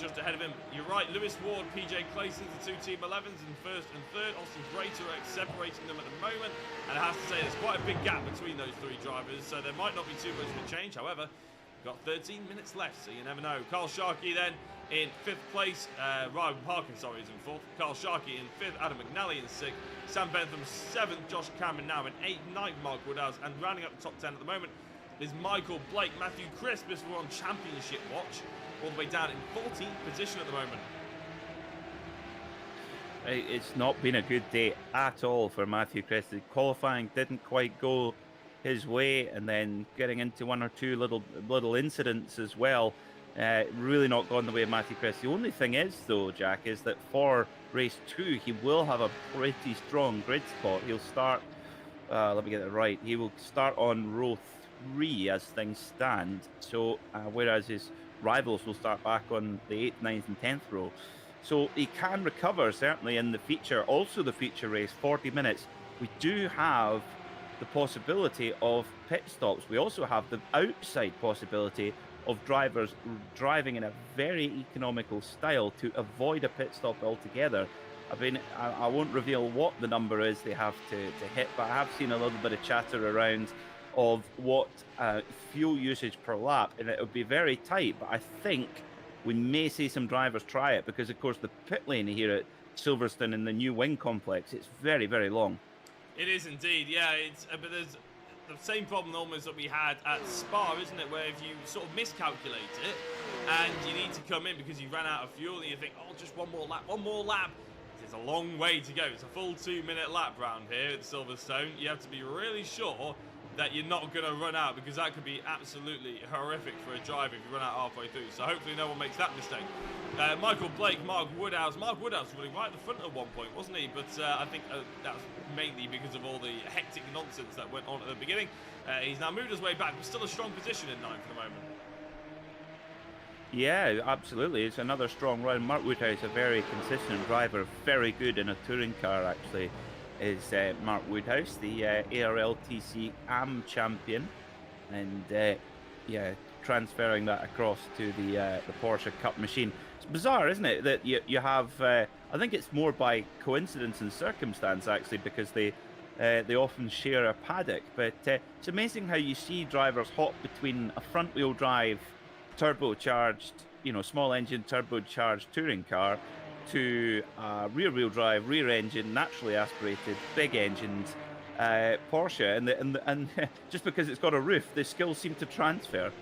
Just ahead of him, you're right, Lewis Ward, PJ Claessens, the 2 Team 11s in 1st and 3rd. Austin Greatorex separating them at the moment. And I have to say, there's quite a big gap between those 3 drivers, so there might not be too much of a change. However, we've got 13 minutes left, so you never know. Carl Sharkey then in 5th place. Ryan Parkins, sorry, is in 4th. Carl Sharkey in 5th. Adam McNally in 6th. Sam Bentham 7th. Josh Cameron now in 8th. 9th, Mark Woodhouse. And rounding up the top 10 at the moment, There's Michael Blake, Matthew Crisp, as we're on championship watch, all the way down in 14th position at the moment. It's not been a good day at all for Matthew Christie. Qualifying didn't quite go his way, and then getting into one or two little incidents as well. Really not gone the way of Matthew Christie. The only thing is, though, Jack, is that for race 2, he will have a pretty strong grid spot. He'll start, let me get it right, he will start on row 3 as things stand. So, whereas his rivals will start back on the 8th, 9th and 10th row. So he can recover, certainly, in the feature. Also the feature race, 40 minutes. We do have the possibility of pit stops. We also have the outside possibility of drivers driving in a very economical style to avoid a pit stop altogether. I won't reveal what the number is they have to hit, but I have seen a little bit of chatter around of what fuel usage per lap, and it would be very tight, but I think we may see some drivers try it, because of course the pit lane here at Silverstone in the new wing complex, it's very, very long. It is indeed, yeah. But there's the same problem almost that we had at Spa, isn't it? Where if you sort of miscalculate it and you need to come in because you ran out of fuel and you think, oh, just one more lap. It's a long way to go. It's a full 2-minute lap round here at Silverstone. You have to be really sure that you're not going to run out, because that could be absolutely horrific for a driver if you run out halfway through. So hopefully no one makes that mistake. Michael Blake, Mark Woodhouse was running right at the front at one point, wasn't he? But I think that was mainly because of all the hectic nonsense that went on at the beginning. He's now moved his way back, but still a strong position in 9th at the moment. Yeah, absolutely. It's another strong run. Mark Woodhouse, a very consistent driver, very good in a touring car, actually, is Mark Woodhouse, the ARLTC AM champion, and yeah, transferring that across to the Porsche Cup machine. It's bizarre, isn't it, that you have, I think it's more by coincidence and circumstance, actually, because they often share a paddock, but it's amazing how you see drivers hop between a front-wheel drive, turbocharged, small engine turbocharged touring car to rear-wheel drive, rear-engine, naturally aspirated, big-engined Porsche, and just because it's got a roof, the skills seem to transfer.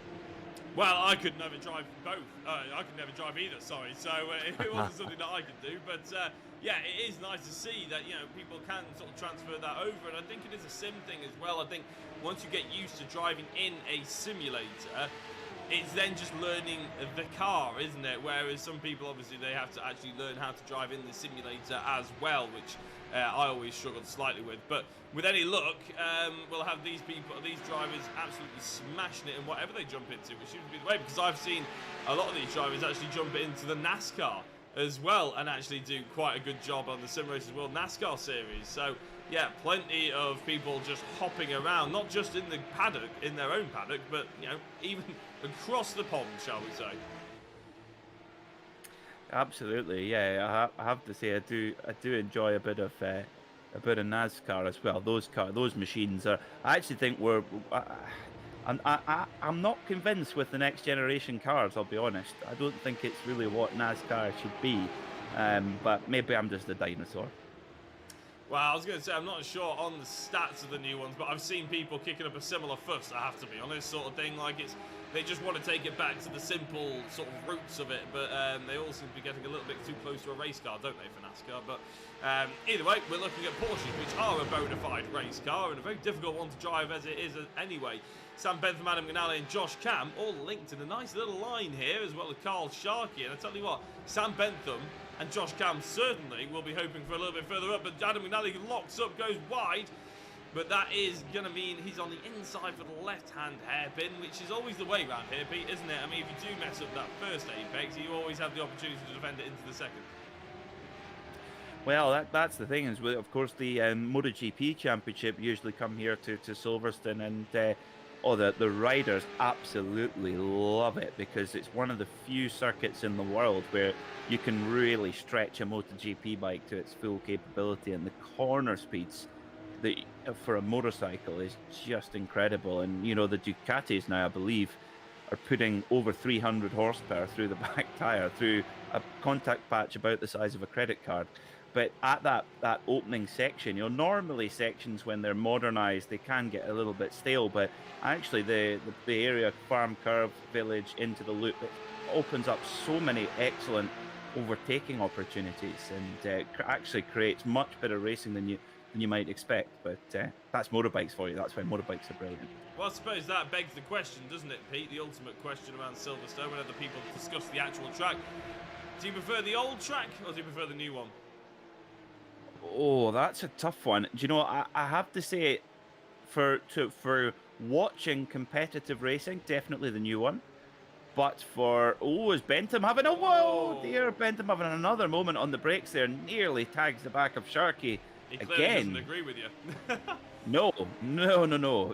Well, I could never drive both. I could never drive either. Sorry, so it wasn't something that I could do. But yeah, it is nice to see that people can sort of transfer that over, and I think it is a sim thing as well. I think once you get used to driving in a simulator, it's then just learning the car, isn't it? Whereas some people, obviously, they have to actually learn how to drive in the simulator as well, which I always struggled slightly with. But with any luck, we'll have these drivers absolutely smashing it in whatever they jump into, which seems to be the way, because I've seen a lot of these drivers actually jump into the NASCAR as well and actually do quite a good job on the Simracersworld NASCAR series. So yeah, plenty of people just hopping around, not just in the paddock, in their own paddock, but even across the pond, shall we say. Absolutely, yeah. I have to say, I do enjoy a bit of NASCAR as well. Those machines are. I actually think I'm not convinced with the next generation cars. I'll be honest. I don't think it's really what NASCAR should be. But maybe I'm just a dinosaur. Well, I was going to say, I'm not sure on the stats of the new ones, but I've seen people kicking up a similar fuss, I have to be honest, sort of thing. Like, they just want to take it back to the simple sort of roots of it, but they all seem to be getting a little bit too close to a race car, don't they, for NASCAR? But either way, we're looking at Porsches, which are a bona fide race car, and a very difficult one to drive as it is anyway. Sam Bentham, Adam Ganali and Josh Cam all linked in a nice little line here, as well as Carl Sharkey. And I tell you what, Sam Bentham and Josh Cam certainly will be hoping for a little bit further up, but Adam McNally locks up, goes wide, but that is going to mean he's on the inside for the left-hand hairpin, which is always the way around here, Pete, isn't it? I mean, if you do mess up that first apex, you always have the opportunity to defend it into the second. Well, that's the thing, is, of course, the MotoGP Championship usually come here to Silverstone, and the riders absolutely love it, because it's one of the few circuits in the world where you can really stretch a MotoGP bike to its full capability, and the corner speeds for a motorcycle is just incredible. And the Ducatis now, I believe, are putting over 300 horsepower through the back tyre through a contact patch about the size of a credit card. But at that opening section, normally sections when they're modernized, they can get a little bit stale. But actually, the area farm curve village into the loop, it opens up so many excellent overtaking opportunities, and actually creates much better racing than you might expect. But that's motorbikes for you. That's why motorbikes are brilliant. Well, I suppose that begs the question, doesn't it, Pete? The ultimate question around Silverstone, when other people discuss the actual track. Do you prefer the old track, or do you prefer the new one? Oh, that's a tough one. Do you know, I have to say, for watching competitive racing, definitely the new one. But is Bentham having whoa dear, Bentham having another moment on the brakes there, nearly tags the back of Sharkey He clearly again. doesn't agree with you. No.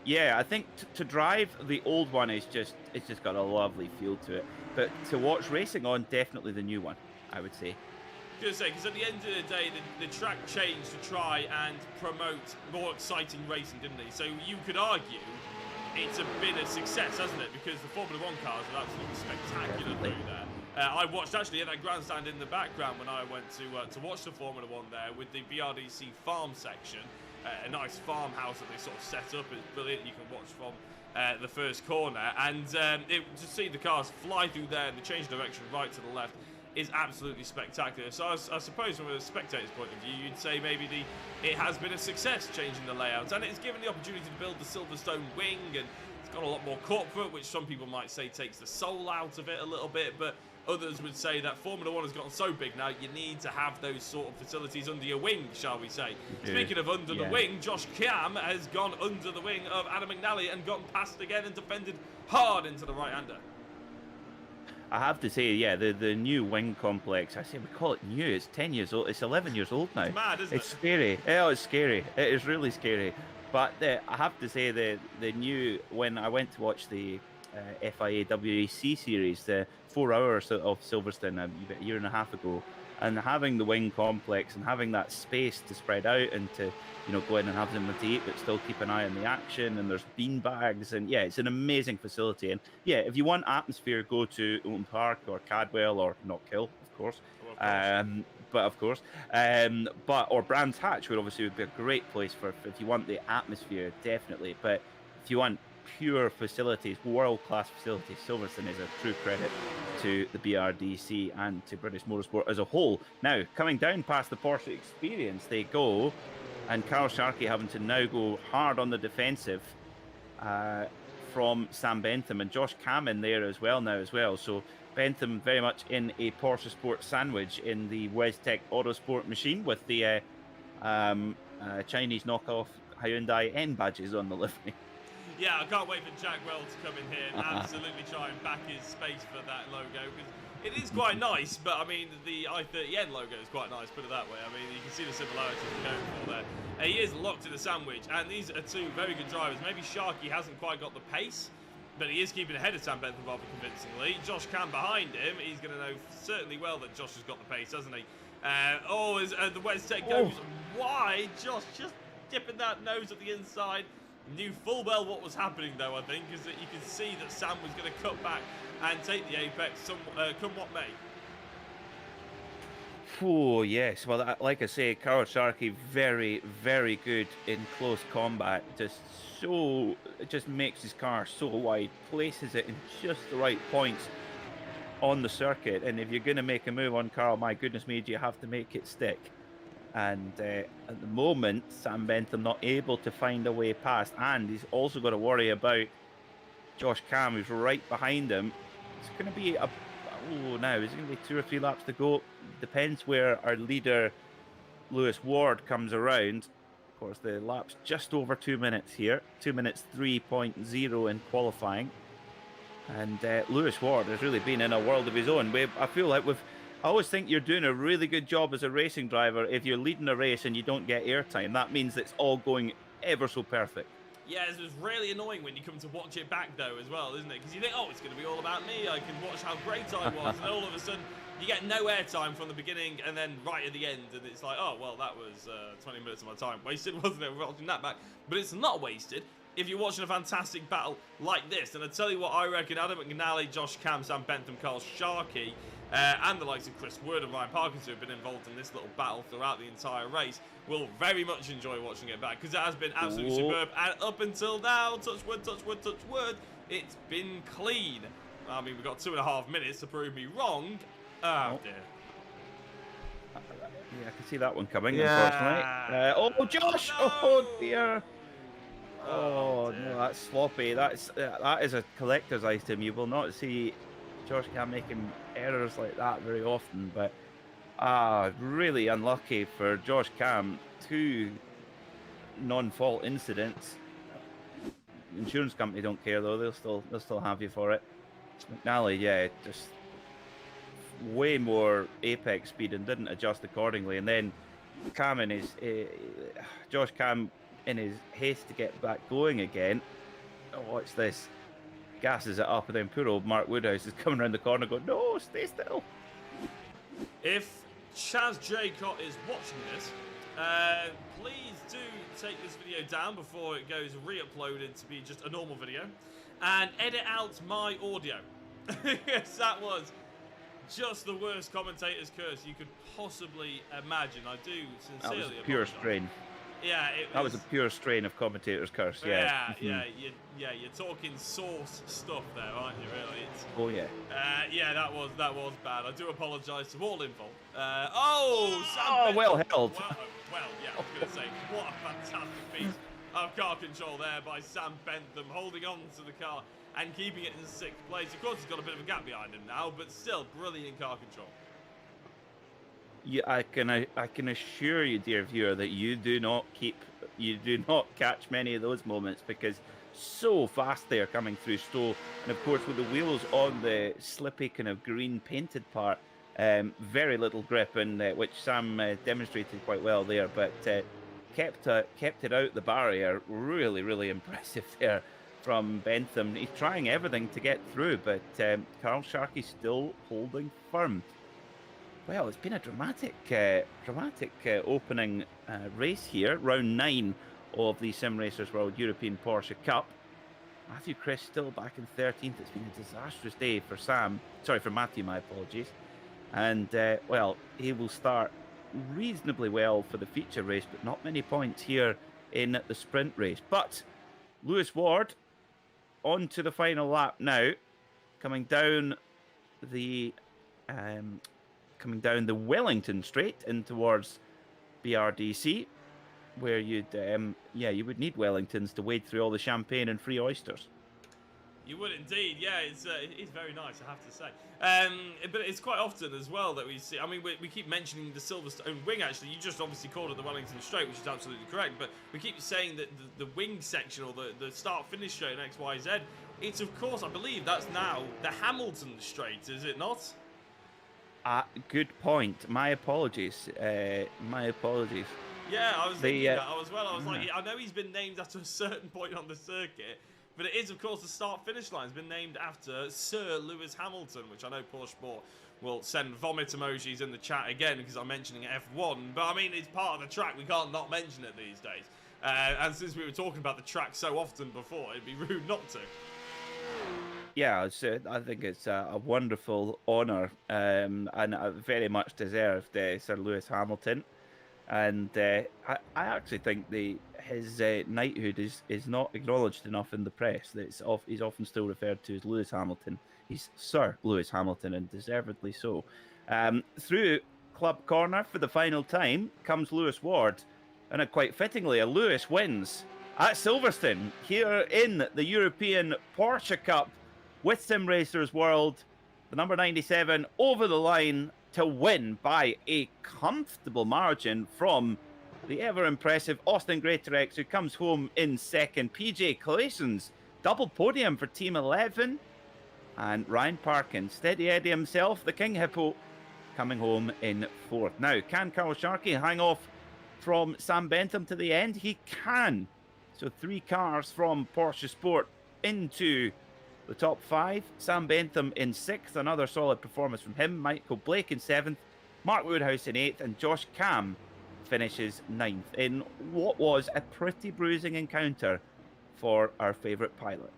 Yeah, I think to drive the old one it's just got a lovely feel to it. But to watch racing on, definitely the new one, I would say. Because at the end of the day, the track changed to try and promote more exciting racing, didn't it? So you could argue it's been a success, hasn't it? Because the Formula 1 cars are absolutely spectacular through there. I watched actually at that grandstand in the background when I went to watch the Formula 1 there with the BRDC farm section. A nice farmhouse that they sort of set up. It's brilliant. You can watch from the first corner. And to see the cars fly through there and the change direction right to the left is absolutely spectacular. So I suppose from a spectator's point of view, you'd say maybe it has been a success changing the layout, and it's given the opportunity to build the Silverstone wing, and it's got a lot more corporate, which some people might say takes the soul out of it a little bit, but others would say that Formula 1 has gotten so big now, you need to have those sort of facilities under your wing, shall we say. Speaking of under the wing, Josh Cam has gone under the wing of Adam McNally and gotten past again and defended hard into the right-hander. I have to say, yeah, the new wing complex, I say we call it new, it's 10 years old, it's 11 years old now. It's mad, isn't it? It's scary. Oh, it's scary. It is really scary. But I have to say, the new, when I went to watch the FIA WEC series, the 4 hours of Silverstone a year and a half ago, and having the wing complex and having that space to spread out and to go in and have them with eat, but still keep an eye on the action, and there's bean bags, and yeah, it's an amazing facility. And yeah, if you want atmosphere, go to Oulton Park or Cadwell or Knockhill, of course. Or Brands Hatch would obviously be a great place for if you want the atmosphere, definitely. But if you want pure facilities, world-class facilities, Silverstone is a true credit to the BRDC and to British Motorsport as a whole. Now, coming down past the Porsche Experience, they go, and Carl Sharkey having to now go hard on the defensive from Sam Bentham, and Josh Cam in there as well. So Bentham very much in a Porsche Sport sandwich in the WesTech Autosport machine with the Chinese knockoff Hyundai N badges on the livery. Yeah, I can't wait for Jack Well to come in here and absolutely try and back his space for that logo, because it is quite nice, but I mean, the i30N logo is quite nice, put it that way. I mean, you can see the similarities we're going for there. He is locked in the sandwich, and these are two very good drivers. Maybe Sharkey hasn't quite got the pace, but he is keeping ahead of Sam Bentham rather convincingly. Josh Cam behind him, he's going to know certainly well that Josh has got the pace, hasn't he? As the WesTech goes wide, Josh just dipping that nose at the inside. Knew full well what was happening, though, I think, is that you can see that Sam was going to cut back and take the apex, come what may. Oh, yes. Well, like I say, Carl Sharkey, very, very good in close combat. It just makes his car so wide, places it in just the right points on the circuit. And if you're going to make a move on Carl, my goodness me, do you have to make it stick? And at the moment, Sam Bentham not able to find a way past, and he's also got to worry about Josh Cam, who's right behind him. It's going to be now is it going to be 2 or 3 laps to go? Depends where our leader Lewis Ward comes around. Of course, the lap's just over 2 minutes here, 2 minutes 3.0 in qualifying, and Lewis Ward has really been in a world of his own. I feel like I always think you're doing a really good job as a racing driver if you're leading a race and you don't get airtime. That means it's all going ever so perfect. Yeah, it's really annoying when you come to watch it back, though, as well, isn't it? Because you think, it's going to be all about me. I can watch how great I was. And all of a sudden, you get no airtime from the beginning and then right at the end. And it's like, that was 20 minutes of my time wasted, wasn't it, watching that back? But it's not wasted if you're watching a fantastic battle like this. And I tell you what, I reckon Adam McNally, Josh Cam, Sam Bentham, Carl Sharkey, and the likes of Chris Wood and Ryan Parkinson, who have been involved in this little battle throughout the entire race, will very much enjoy watching it back, because it has been absolutely superb. And up until now, touch wood, touch wood, touch wood, it's been clean. I mean, we've got 2.5 minutes to prove me wrong. Oh, dear. Yeah, I can see that one coming, unfortunately. Oh, Josh! No! Oh, dear. Oh, No, that's sloppy. That is a collector's item. You will not see Josh Cam making errors like that very often, but really unlucky for Josh Cam. 2 non-fault incidents. Insurance company don't care though. They'll still have you for it. McNally, yeah, just way more apex speed and didn't adjust accordingly. And then Cam in his Josh Cam in his haste to get back going again. Oh, what's this? Gasses it up, and then poor old Mark Woodhouse is coming around the corner going, no, stay still. If Chaz Jaycott is watching this, please do take this video down before it goes re-uploaded to be just a normal video, and edit out my audio. Yes, that was just the worst commentator's curse you could possibly imagine. I do sincerely That was a pure strain. Yeah, that was a pure strain of commentator's curse. Yeah. You're talking source stuff there, aren't you? Really? Oh yeah. Yeah, that was bad. I do apologise to all involved. Sam well held. Well, yeah, I was going to say, what a fantastic piece of car control there by Sam Bentham, holding on to the car and keeping it in 6th place. Of course, he's got a bit of a gap behind him now, but still, brilliant car control. Yeah, I can assure you, dear viewer, that you do not catch many of those moments, because so fast they are coming through Stowe, and of course with the wheels on the slippy kind of green painted part, very little grip, and which Sam demonstrated quite well there, but kept it out the barrier. Really impressive there from Bentham. He's trying everything to get through, but Carl Sharkey still holding firm. Well, it's been a dramatic opening race here, round 9 of the Simracersworld European Porsche Cup. Matthew Chris still back in 13th. It's been a disastrous day for Matthew, my apologies. And, well, he will start reasonably well for the feature race, but not many points here in the sprint race. But Lewis Ward on to the final lap now, coming down the Wellington straight in towards BRDC, where you would need Wellingtons to wade through all the champagne and free oysters. You would indeed, yeah. It's very nice, I have to say. But it's quite often as well that we see. I mean, we keep mentioning the Silverstone wing. Actually, you just obviously called it the Wellington Straight, which is absolutely correct. But we keep saying that the wing section, or the start-finish straight in XYZ, it's of course, I believe that's now the Hamilton Straight, is it not? Good point. My apologies. Yeah, I was thinking that as well. I was like, I know he's been named after a certain point on the circuit, but it is, of course, the start-finish line has been named after Sir Lewis Hamilton, which I know Porsche Sport will send vomit emojis in the chat again because I'm mentioning F1. But, I mean, it's part of the track. We can't not mention it these days. And since we were talking about the track so often before, it'd be rude not to. Yeah, I think it's a wonderful honour and very much deserved, Sir Lewis Hamilton. And I actually think his knighthood is not acknowledged enough in the press. He's often still referred to as Lewis Hamilton. He's Sir Lewis Hamilton, and deservedly so. Through Club Corner for the final time comes Lewis Ward, and quite fittingly, a Lewis wins at Silverstone here in the European Porsche Cup with Simracersworld. The number 97 over the line to win by a comfortable margin from the ever-impressive Austin Greatorex, who comes home in second. PJ Claeson's double podium for Team 11. And Ryan Parkin, Steady Eddie himself, the King Hippo, coming home in fourth. Now, can Carl Sharkey hang off from Sam Bentham to the end? He can. So 3 cars from Porsche Sport into the top 5. Sam Bentham in 6th, another solid performance from him. Michael Blake in 7th, Mark Woodhouse in 8th, and Josh Cam finishes 9th in what was a pretty bruising encounter for our favourite pilot.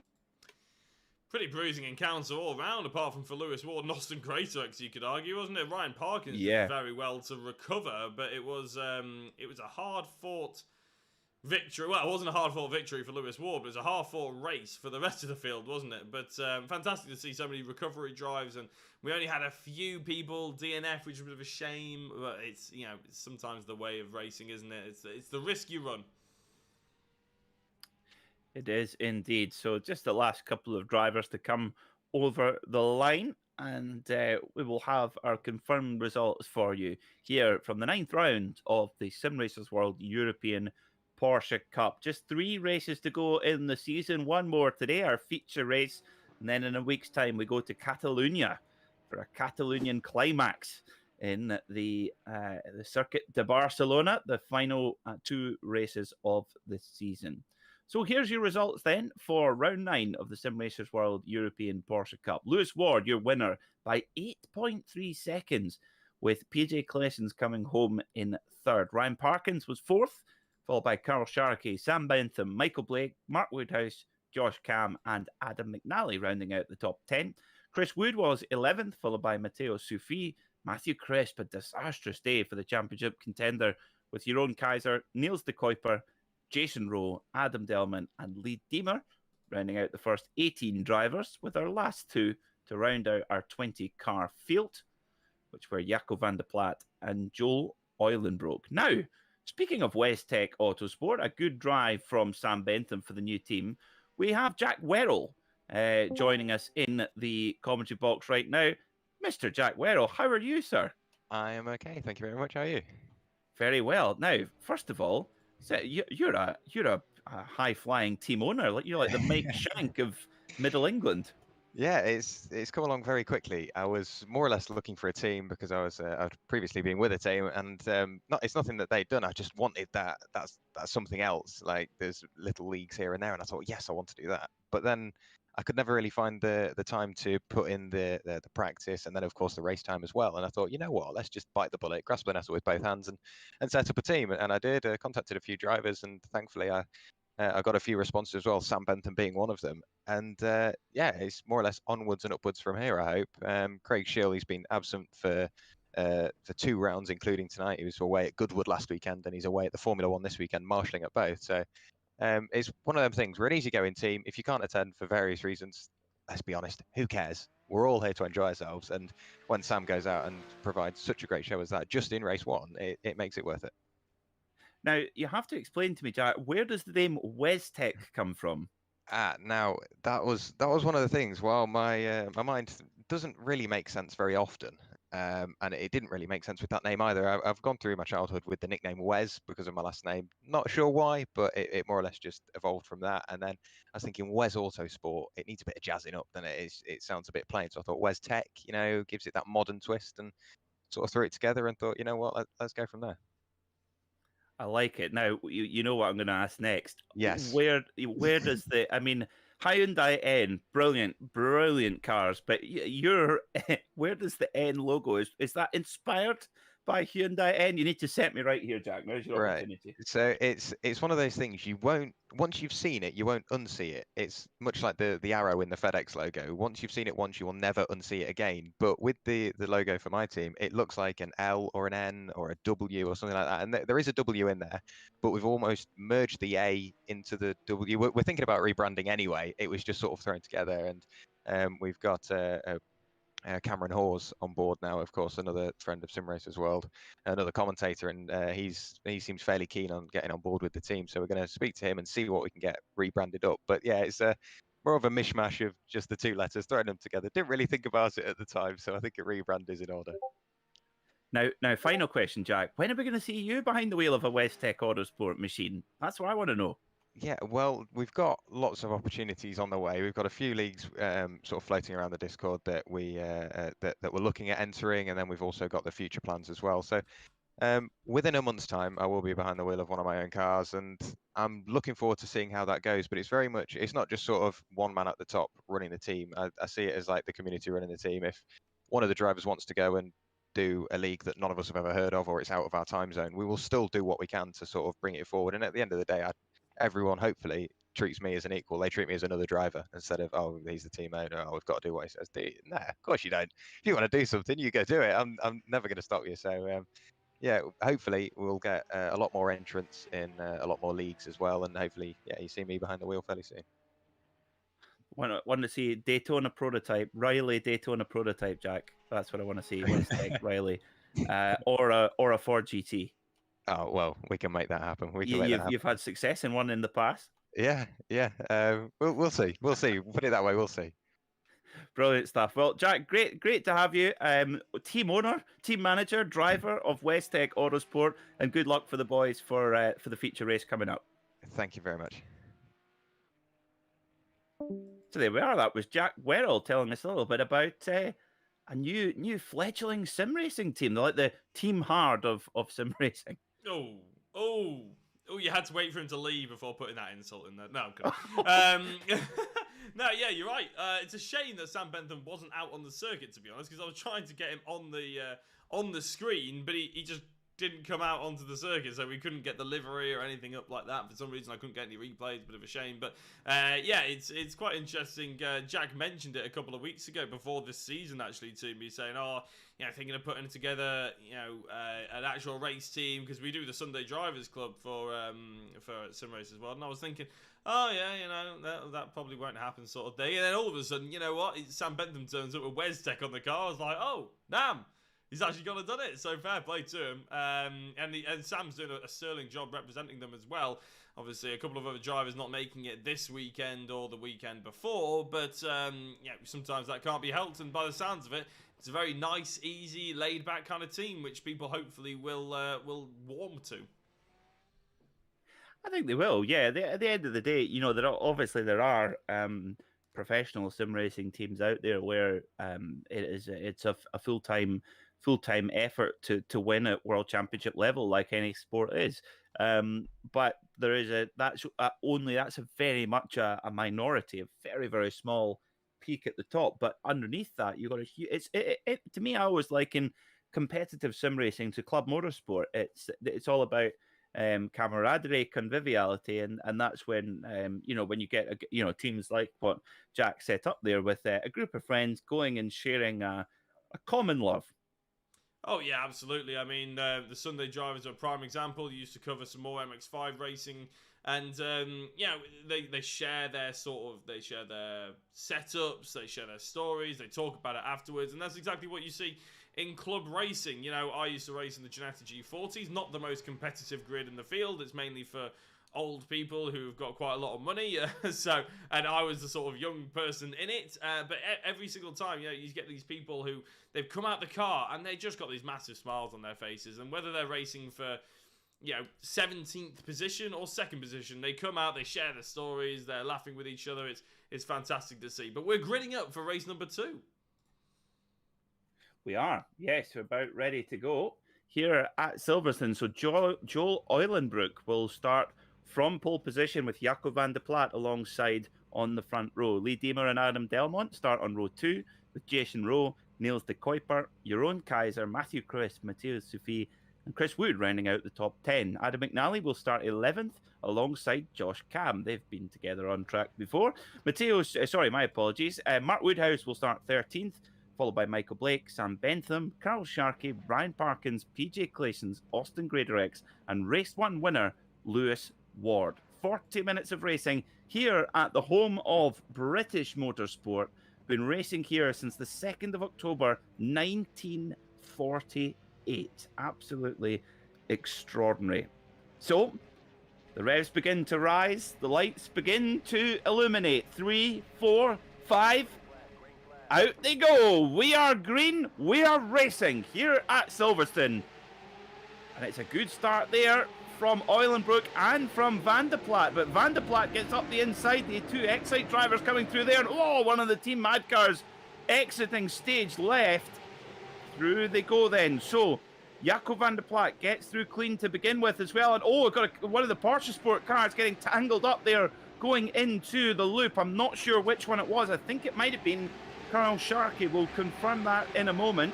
Pretty bruising encounter all round, apart from for Lewis Ward and Austin Greatorex, you could argue, wasn't it? Ryan Parkins did very well to recover, but it was a hard-fought victory. Well, it wasn't a hard-fought victory for Lewis Ward, but it was a hard-fought race for the rest of the field, wasn't it? But fantastic to see so many recovery drives, and we only had a few people DNF, which was a bit of a shame. But it's it's sometimes the way of racing, isn't it? It's the risk you run. It is indeed. So just the last couple of drivers to come over the line, and we will have our confirmed results for you here from the 9th round of the Simracersworld European Porsche Cup. Just 3 races to go in the season. One more today, our feature race, and then in a week's time we go to Catalonia for a Catalonian climax in the Circuit de Barcelona, the final 2 races of the season. So here's your results then for round 9 of the Simracersworld European Porsche Cup. Lewis Ward, your winner by 8.3 seconds, with PJ Klessens coming home in 3rd. Ryan Parkins was 4th, followed by Carl Sharkey, Sam Bentham, Michael Blake, Mark Woodhouse, Josh Cam, and Adam McNally rounding out the top 10. Chris Wood was 11th, followed by Matteo Sufi. Matthew Crisp, a disastrous day for the championship contender, with Jeroen Kaiser, Niels de Kuiper, Jason Rowe, Adam Delman, and Lee Deemer, rounding out the first 18 drivers, with our last 2 to round out our 20-car field, which were Jaco van der Plat and Joel Eulenbroek. Now, speaking of Westech Autosport, a good drive from Sam Bentham for the new team, we have Jack Werrell joining us in the commentary box right now. Mr. Jack Werrell, how are you, sir? I am okay, thank you very much. How are you? Very well. Now, first of all, so you're a high flying team owner. You're like the Mike Shank of Middle England. Yeah, it's come along very quickly. I was more or less looking for a team because I'd previously been with a team, and it's nothing that they'd done. I just wanted that. That's something else. Like there's little leagues here and there, and I thought, yes, I want to do that. But then I could never really find the time to put in the practice, and then of course the race time as well. And I thought, you know what, let's just bite the bullet, grasp the nettle with both hands, and set up a team. And I did. Contacted a few drivers, and thankfully I got a few responses as well, Sam Bentham being one of them. And yeah, it's more or less onwards and upwards from here, I hope. Craig Shill, he's been absent for 2 rounds, including tonight. He was away at Goodwood last weekend, and he's away at the Formula One this weekend, marshalling at both. So it's one of them things. We're an easygoing team. If you can't attend for various reasons, let's be honest, who cares? We're all here to enjoy ourselves. And when Sam goes out and provides such a great show as that, just in race 1, it makes it worth it. Now, you have to explain to me, Jack, where does the name Westech come from? Now that was one of the things. Well, my mind doesn't really make sense very often, and it didn't really make sense with that name either. I've gone through my childhood with the nickname Wes because of my last name. Not sure why, but it more or less just evolved from that. And then I was thinking Wes Autosport. It needs a bit of jazzing up, then it sounds a bit plain. So I thought Wes Tech, gives it that modern twist, and sort of threw it together and thought, you know what, let's go from there. I like it. Now, you know what I'm going to ask next. Yes. Where does Hyundai N, brilliant cars, but where does the N logo, is that inspired by Hyundai N? You need to set me right here, Jack. There's your opportunity. So it's one of those things once you've seen it, you won't unsee it. It's much like the arrow in the FedEx logo. Once you've seen it once, you will never unsee it again. But with the logo for my team, it looks like an L or an N or a W or something like that. And there is a W in there, but we've almost merged the A into the W. We're thinking about rebranding anyway. It was just sort of thrown together, and we've got Cameron Hawes on board now, of course, another friend of Simracersworld, another commentator, and he seems fairly keen on getting on board with the team. So we're going to speak to him and see what we can get rebranded up. But yeah, it's more of a mishmash of just the 2 letters, throwing them together. Didn't really think about it at the time, so I think a rebrand is in order. Now, final question, Jack. When are we going to see you behind the wheel of a Westech Autosport machine? That's what I want to know. Yeah, well, we've got lots of opportunities on the way. We've got a few leagues sort of floating around the Discord that that we're looking at entering, and then we've also got the future plans as well. So within a month's time, I will be behind the wheel of one of my own cars, and I'm looking forward to seeing how that goes. But it's not just sort of one man at the top running the team. I see it as like the community running the team. If one of the drivers wants to go and do a league that none of us have ever heard of, or it's out of our time zone, we will still do what we can to sort of bring it forward. And at the end of the day, everyone hopefully treats me as an equal. They treat me as another driver instead of, oh, he's the team owner. Oh, we've got to do what he says. Nah, of course you don't. If you want to do something, you go do it. I'm never going to stop you. So yeah, hopefully we'll get a lot more entrants in a lot more leagues as well, and hopefully, yeah, you see me behind the wheel fairly soon. Want to see Daytona prototype, Riley Daytona prototype, Jack. That's what I want to see. Westec Riley, or a Ford GT. Oh well, we can make that happen. We can make that happen. You've had success in one in the past. Yeah. We'll see. We'll see. Put it that way. We'll see. Brilliant stuff. Well, Jack, great to have you. Team owner, team manager, driver of Westec Autosport, and good luck for the boys for the feature race coming up. Thank you very much. So there we are. That was Jack Werrell telling us a little bit about a new fledgling sim racing team. They're like the Team Hard of sim racing. Oh, you had to wait for him to leave before putting that insult in there. No, I'm kidding. No, yeah, you're right. It's a shame that Sam Bentham wasn't out on the circuit, to be honest, because I was trying to get him on the screen, but he just didn't come out onto the circuit, so we couldn't get the livery or anything up like that. For some reason, I couldn't get any replays. Bit of a shame, but yeah, it's quite interesting. Jack mentioned it a couple of weeks ago before this season, actually, to me, saying, thinking of putting together, an actual race team, because we do the Sunday Drivers Club for Simracersworld, and I was thinking, oh yeah, that probably won't happen, sort of thing. And then all of a sudden, you know what? Sam Bentham turns up with Westec on the car. I was like, oh, damn. He's actually gone and done it, so fair play to him. And Sam's doing a sterling job representing them as well. Obviously, a couple of other drivers not making it this weekend or the weekend before, but sometimes that can't be helped. And by the sounds of it, it's a very nice, easy, laid-back kind of team, which people hopefully will warm to. I think they will. Yeah, at the end of the day, there are professional sim racing teams out there where it's a full-time effort to win at world championship level, like any sport is. But there is that's a very much a minority, a very, very small peak at the top. But underneath that, you got to me, I always liken competitive sim racing to club motorsport. It's all about camaraderie, conviviality, and that's when when you get teams like what Jack set up there with a group of friends going and sharing a common love. Oh yeah, absolutely. I mean, the Sunday Drivers are a prime example. You used to cover some more MX-5 racing, and they share their setups, they share their stories, they talk about it afterwards, and that's exactly what you see in club racing. I used to race in the Ginetta G40s, not the most competitive grid in the field. It's mainly for old people who've got quite a lot of money, and I was the sort of young person in it, but every single time, you get these people who, they've come out the car and they just got these massive smiles on their faces, and whether they're racing for 17th position or 2nd position, they come out, they share their stories, they're laughing with each other. It's fantastic to see. But we're gritting up for race number 2. We are, yes, we're about ready to go here at Silverstone. So Joel Eulenbroek will start from pole position with Jaco van der Plat alongside on the front row. Lee Deemer and Adam Delmont start on row 2 with Jason Rowe, Niels de Kuiper, Jeroen Kaiser, Matthew Chris, Matthias Sufi, and Chris Wood rounding out the top 10. Adam McNally will start 11th alongside Josh Cam. They've been together on track before. My apologies. Mark Woodhouse will start 13th, followed by Michael Blake, Sam Bentham, Carl Sharkey, Brian Parkins, PJ Claysons, Austin Graderex, and race 1 winner, Lewis Ward. 40 minutes of racing here at the home of British Motorsport. Been racing here since the 2nd of October, 1948. Absolutely extraordinary. So, the revs begin to rise. The lights begin to illuminate. 3, 4, 5. Out they go. We are green. We are racing here at Silverstone. And it's a good start there from Eulenbroek and from Van der Plat, but Van der Plat gets up the inside. The 2 Excite drivers coming through there, and one of the Team Mad cars exiting stage left. Through they go then. So Jaco van der Plat gets through clean to begin with as well, and we've got one of the Porsche Sport cars getting tangled up there going into the loop. I'm not sure which one it was. I think it might have been Carl Sharkey. We'll confirm that in a moment.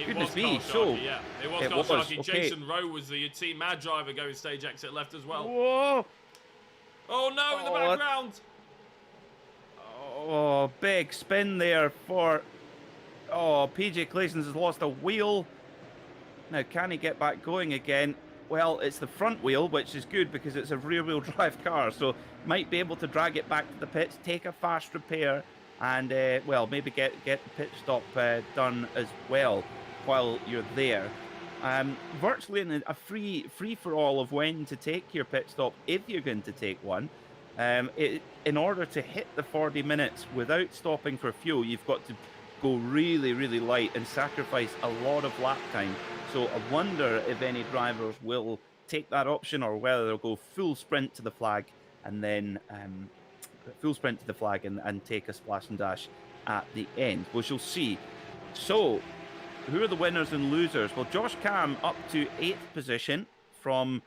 Goodness me, so yeah, it was Carl Sharkey. Okay. Jason Rowe was the Team Mad driver going stage exit left as well. Whoa! Oh no, in the background. Oh, big spin there for... Oh, PJ Claessens has lost a wheel. Now, can he get back going again? Well, it's the front wheel, which is good because it's a rear-wheel drive car, so might be able to drag it back to the pits, take a fast repair, and, well, maybe get the pit stop done as well while you're there. Virtually in a free-for-all of when to take your pit stop, if you're going to take one. In order to hit the 40 minutes without stopping for fuel, you've got to go really, really light and sacrifice a lot of lap time. So I wonder if any drivers will take that option or whether they'll go full sprint to the flag and then and take a splash and dash at the end. We shall see. So, who are the winners and losers? Well, Josh Cam up to 8th position from...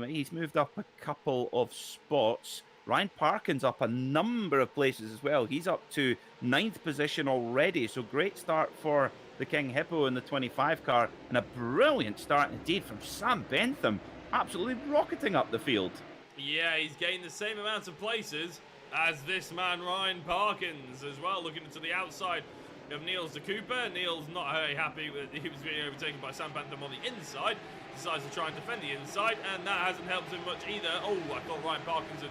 he's moved up a couple of spots. Ryan Parkin's up a number of places as well. He's up to 9th position already. So great start for the King Hippo in the 25 car. And a brilliant start indeed from Sam Bentham. Absolutely rocketing up the field. Yeah, he's gained the same amount of places as this man Ryan Parkins as well. Looking into the outside of Niels de Cooper. Niels not very happy with he was being overtaken by Sam Bentham on the inside. Decides to try and defend the inside, and that hasn't helped him much either. Oh, I thought Ryan Parkins had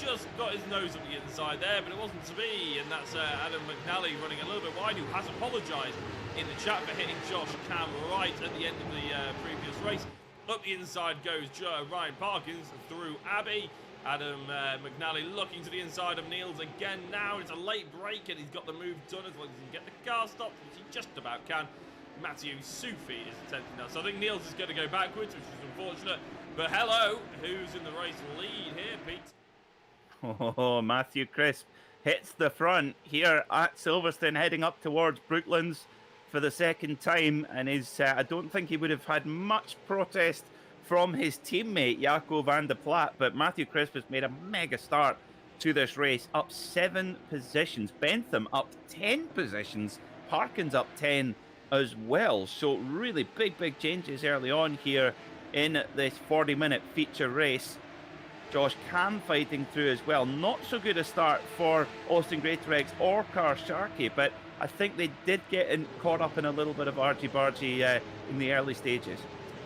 just got his nose on the inside there, but it wasn't to be. And that's Adam McNally running a little bit wide, who has apologised in the chat for hitting Josh Cam right at the end of the previous race. Up the inside goes Ryan Parkins through Abbey. Adam McNally looking to the inside of Niels again now. It's a late break, and he's got the move done as long as he can get the car stopped, which he just about can. Matthew Sufi is attempting that. So I think Niels is going to go backwards, which is unfortunate. But hello, who's in the race lead here, Pete? Oh, Matthew Crisp hits the front here at Silverstone, heading up towards Brooklands for the second time. And I don't think he would have had much protest from his teammate, Jaco van der Plat. But Matthew Crisp has made a mega start to this race, up 7 positions. Bentham up 10 positions. Parkins up 10 as well. So really big changes early on here in this 40-minute feature race. Josh Cam fighting through as well. Not so good a start for Austin Greatorex or Car Sharkey, but I think they did get caught up in a little bit of argy-bargy in the early stages.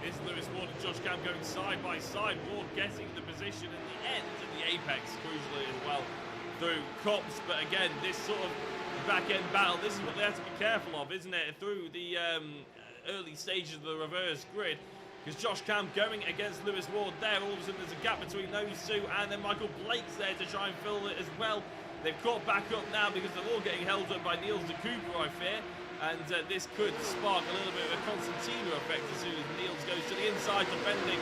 Is Lewis Ward and Josh Cam going side by side? Ward getting the position in the end of the apex, crucially as well, through Copse. But again, this sort of back-end battle, this is what they have to be careful of, isn't it? Through the early stages of the reverse grid. Because Josh Cam going against Lewis Ward there. All of a sudden there's a gap between those two, and then Michael Blake's there to try and fill it as well. They've caught back up now because they're all getting held up by Niels de Cooper, I fear. And this could spark a little bit of a Constantino effect as soon as Niels goes to the inside, defending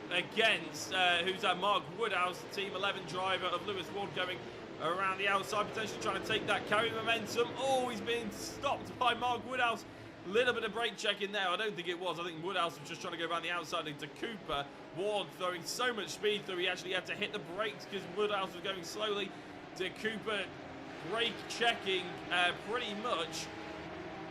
against, who's that, Mark Woodhouse, the Team 11 driver of Lewis Ward, going around the outside, potentially trying to take that carry momentum. Oh, he's being stopped by Mark Woodhouse. Little bit of brake check in there. I don't think it was. I think Woodhouse was just trying to go around the outside into Cooper. Ward throwing so much speed through, he actually had to hit the brakes because Woodhouse was going slowly. To Cooper brake checking pretty much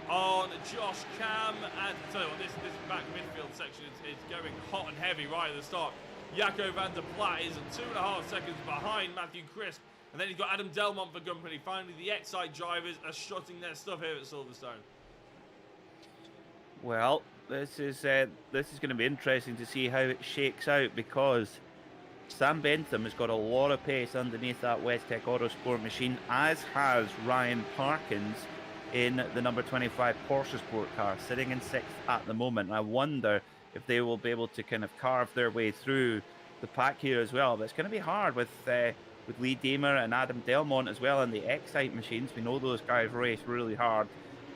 on Josh Cam. And tell you what, this back midfield section is going hot and heavy right at the start. Jaco van der Plat is 2.5 seconds behind Matthew Crisp. And then you've got Adam Delmont for company. Finally, the Excite drivers are strutting their stuff here at Silverstone. Well, this is going to be interesting to see how it shakes out, because Sam Bentham has got a lot of pace underneath that Westech Autosport machine, as has Ryan Parkins in the number 25 Porsche Sport car, sitting in 6th at the moment. And I wonder if they will be able to kind of carve their way through the pack here as well. But it's going to be hard with Lee Damer and Adam Delmont as well in the Excite machines. We know those guys race really hard.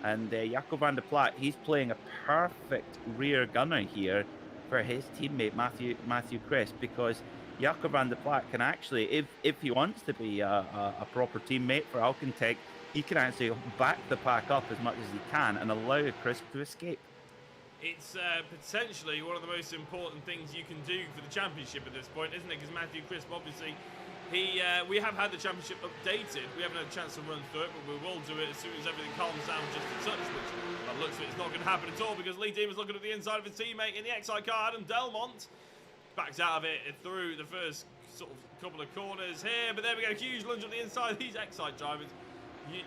And Jaco van der Plat, he's playing a perfect rear gunner here for his teammate Matthew Crisp, because Jaco van der Plat can actually, if he wants to be a proper teammate for Alcantech, he can actually back the pack up as much as he can and allow Crisp to escape. It's potentially one of the most important things you can do for the championship at this point, isn't it? Because Matthew Crisp, obviously, we have had the championship updated. We haven't had a chance to run through it, but we will do it as soon as everything calms down just a touch, which by the looks of it, it's not going to happen at all, because Lee Deemer's looking at the inside of his teammate in the Excite car, Adam Delmont. Backs out of it through the first sort of couple of corners here, but there we go, huge lunge on the inside. These Excite drivers,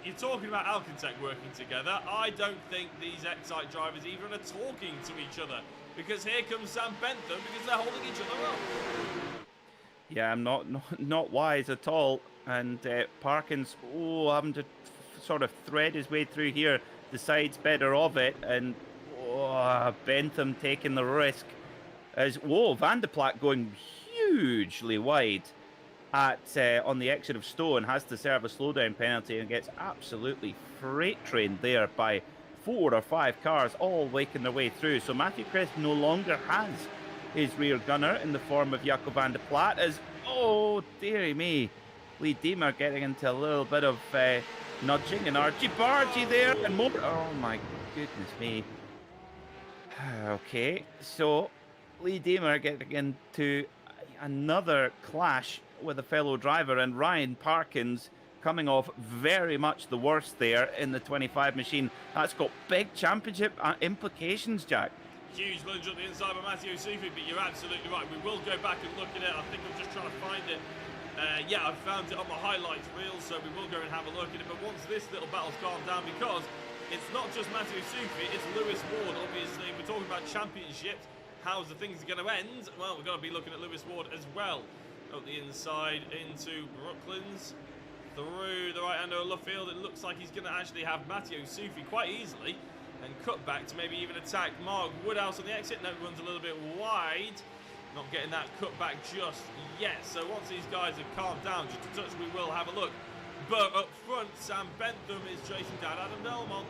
you're talking about Alcantech working together. I don't think these Excite drivers even are talking to each other, because here comes Sam Bentham, because they're holding each other up. Yeah, I'm not wise at all. And Parkins, having to sort of thread his way through here, decides better of it. And Bentham taking the risk. As Van de Plaat going hugely wide at on the exit of Stone, has to serve a slowdown penalty and gets absolutely freight trained there by 4 or 5 cars, all making their way through. So Matthew Crisp no longer has his rear gunner in the form of Jaco van de Plaat, as, dearie me, Lee Deemer getting into a little bit of nudging, and Archie Bargy there, and more. Oh my goodness me. Okay, so Lee Deemer getting into another clash with a fellow driver, and Ryan Parkins coming off very much the worst there in the 25 machine. That's got big championship implications, Jack. Huge lunge on the inside by Matteo Sufi, but you're absolutely right. We will go back and look at it. I think I'm just trying to find it. Yeah, I found it on my highlights reel, so we will go and have a look at it. But once this little battle's calmed down, because it's not just Matteo Sufi, it's Lewis Ward, obviously. We're talking about championships. How's the things going to end? Well, we're going to be looking at Lewis Ward as well. Up the inside into Brooklands. Through the right-hand of Luffield, it looks like he's going to actually have Matteo Sufi quite easily. And cut back to maybe even attack Mark Woodhouse on the exit. No, runs a little bit wide. Not getting that cut back just yet. So once these guys have calmed down just a touch, we will have a look. But up front, Sam Bentham is chasing down Adam Delmont.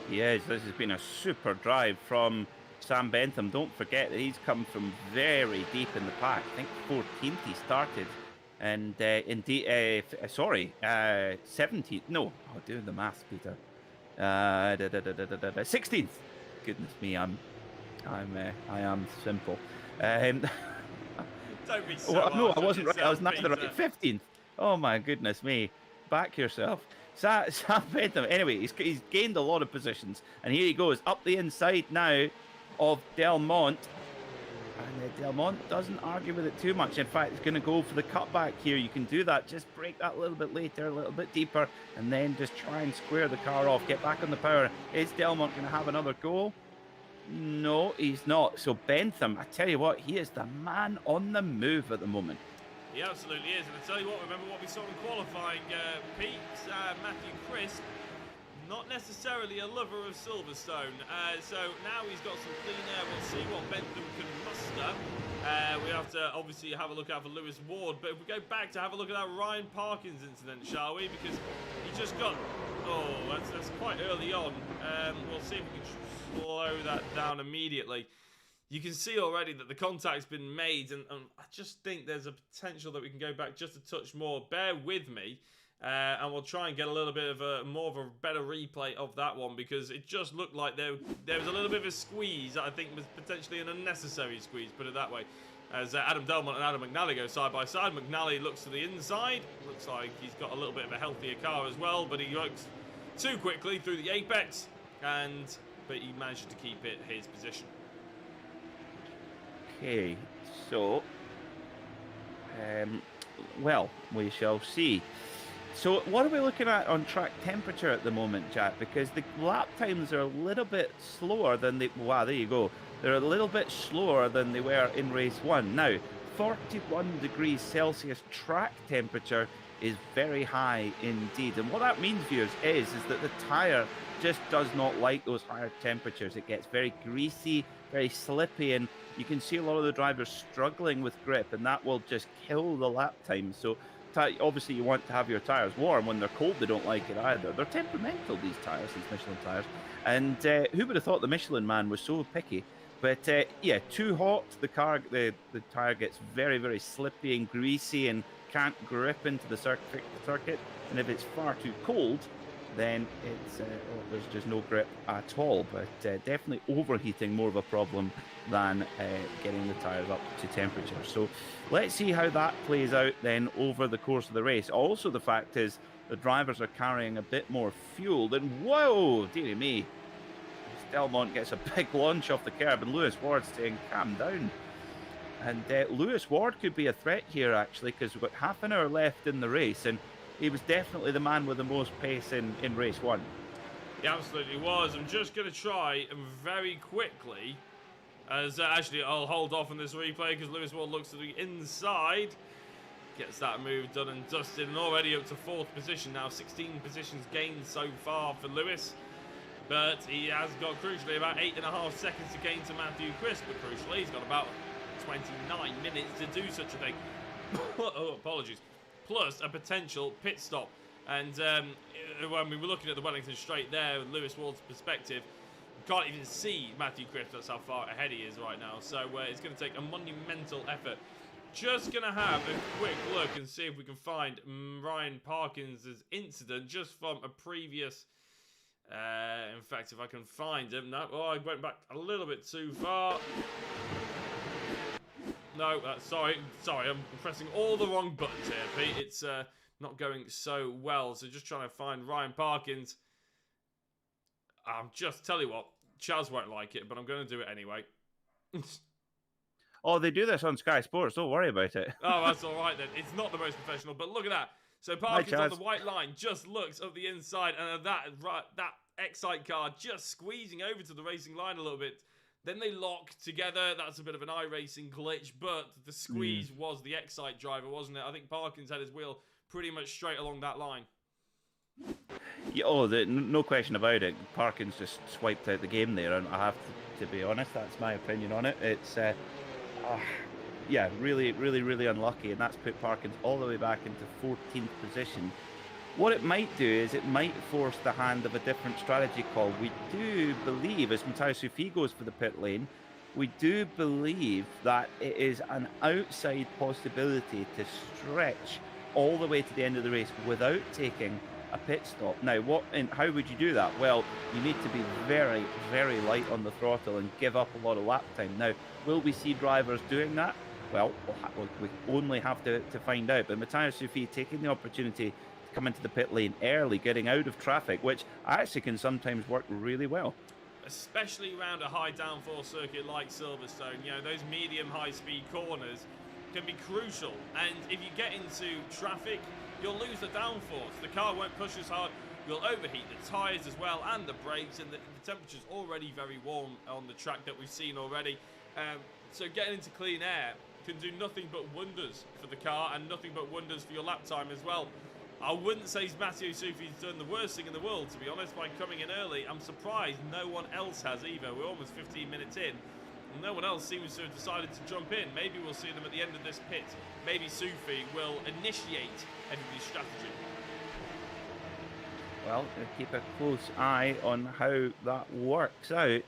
Yes, this has been a super drive from Sam Bentham. Don't forget that he's come from very deep in the pack. I think 14th he started. And indeed, 17th. No, I'll do the maths, Peter. 16th. Goodness me, I am simple. Don't be so no, I wasn't right. I was neither right. 15th. Oh my goodness me. Back yourself. Sam Bentham. Anyway, he's gained a lot of positions, and here he goes up the inside now of Delmont. And Delmont doesn't argue with it too much. In fact, he's going to go for the cutback here. You can do that. Just break that a little bit later, a little bit deeper, and then just try and square the car off. Get back on the power. Is Delmont going to have another go? No, he's not. So Bentham, I tell you what, he is the man on the move at the moment. He absolutely is. And I tell you what, remember what we saw in qualifying, Pete, Matthew Crisp, not necessarily a lover of Silverstone. So now he's got some clean air. We'll see what Bentham can muster. We have to obviously have a look out for Lewis Ward. But if we go back to have a look at that Ryan Parkins incident, shall we? Because he just got... that's quite early on. We'll see if we can slow that down immediately. You can see already that the contact's been made, and I just think there's a potential that we can go back just a touch more. Bear with me. And we'll try and get a little bit of more of a better replay of that one, because it just looked like there was a little bit of a squeeze that I think was potentially an unnecessary squeeze, put it that way. As Adam Delmont and Adam McNally go side by side. McNally looks to the inside. Looks like he's got a little bit of a healthier car as well, but he works too quickly through the apex, but he managed to keep his position. Okay, so well, we shall see. So what are we looking at on track temperature at the moment, Jack? Because the lap times are a little bit slower than they... Wow, there you go. They're a little bit slower than they were in race 1. Now, 41 degrees Celsius track temperature is very high indeed. And what that means, viewers, is that the tyre just does not like those higher temperatures. It gets very greasy, very slippy, and you can see a lot of the drivers struggling with grip, and that will just kill the lap time. So obviously you want to have your tyres warm. When they're cold, they don't like it either. They're temperamental, these tyres, these Michelin tyres. And who would have thought the Michelin man was so picky? But yeah, too hot, the tyre gets very, very slippy and greasy and can't grip into the circuit. And if it's far too cold, then it's there's just no grip at all. But definitely overheating more of a problem than getting the tyres up to temperature. So let's see how that plays out then over the course of the race. Also, the fact is the drivers are carrying a bit more fuel. And whoa, dearie me, Delmont gets a big launch off the curb, and Lewis Ward saying, calm down. And Lewis Ward could be a threat here, actually, because we've got half an hour left in the race, and he was definitely the man with the most pace in race 1. He absolutely was. I'm just going to try and very quickly, as actually I'll hold off on this replay because Lewis Ward looks to the inside. Gets that move done and dusted, and already up to 4th position now. 16 positions gained so far for Lewis. But he has got, crucially, about 8.5 seconds to gain to Matthew Crisp. But crucially, he's got about 29 minutes to do such a thing. Oh, apologies. Plus a potential pit stop. And when we were looking at the Wellington Straight there, Lewis Ward's perspective, can't even see Matthew Crisp. That's how far ahead he is right now. So it's going to take a monumental effort. Just going to have a quick look and see if we can find Ryan Parkins' incident just from a previous... in fact, if I can find him... No, I went back a little bit too far. No, sorry, I'm pressing all the wrong buttons here, Pete. It's not going so well, so just trying to find Ryan Parkins. I'm just tell you what, Chaz won't like it, but I'm going to do it anyway. Oh, they do this on Sky Sports. Don't worry about it. Oh, that's all right then. It's not the most professional, but look at that. So Parkins on the white line just looks up the inside, and that Excite car just squeezing over to the racing line a little bit. Then they lock together. That's a bit of an iRacing glitch, but the squeeze was the Excite driver, wasn't it? I think Parkins had his wheel pretty much straight along that line. Yeah, no question about it. Parkins just swiped out the game there, and I have to be honest, that's my opinion on it. It's, yeah, really, really, really unlucky, and that's put Parkins all the way back into 14th position. What it might do is it might force the hand of a different strategy call. We do believe, as Matthias Sufi goes for the pit lane, we do believe that it is an outside possibility to stretch all the way to the end of the race without taking a pit stop. Now, how would you do that? Well, you need to be very, very light on the throttle and give up a lot of lap time. Now, will we see drivers doing that? Well, we only have to find out. But Matthias Sufi taking the opportunity to come into the pit lane early, getting out of traffic, which actually can sometimes work really well. Especially around a high downforce circuit like Silverstone, you know, those medium high speed corners can be crucial. And if you get into traffic, you'll lose the downforce. The car won't push as hard. You'll overheat the tyres as well and the brakes, and the temperature's already very warm on the track that we've seen already. So getting into clean air can do nothing but wonders for the car and nothing but wonders for your lap time as well. I wouldn't say Matteo Sufi's done the worst thing in the world, to be honest, by coming in early. I'm surprised no one else has either. We're almost 15 minutes in. No one else seems to have decided to jump in. Maybe we'll see them at the end of this pit. Maybe Sufi will initiate everybody's strategy. Well, we'll keep a close eye on how that works out.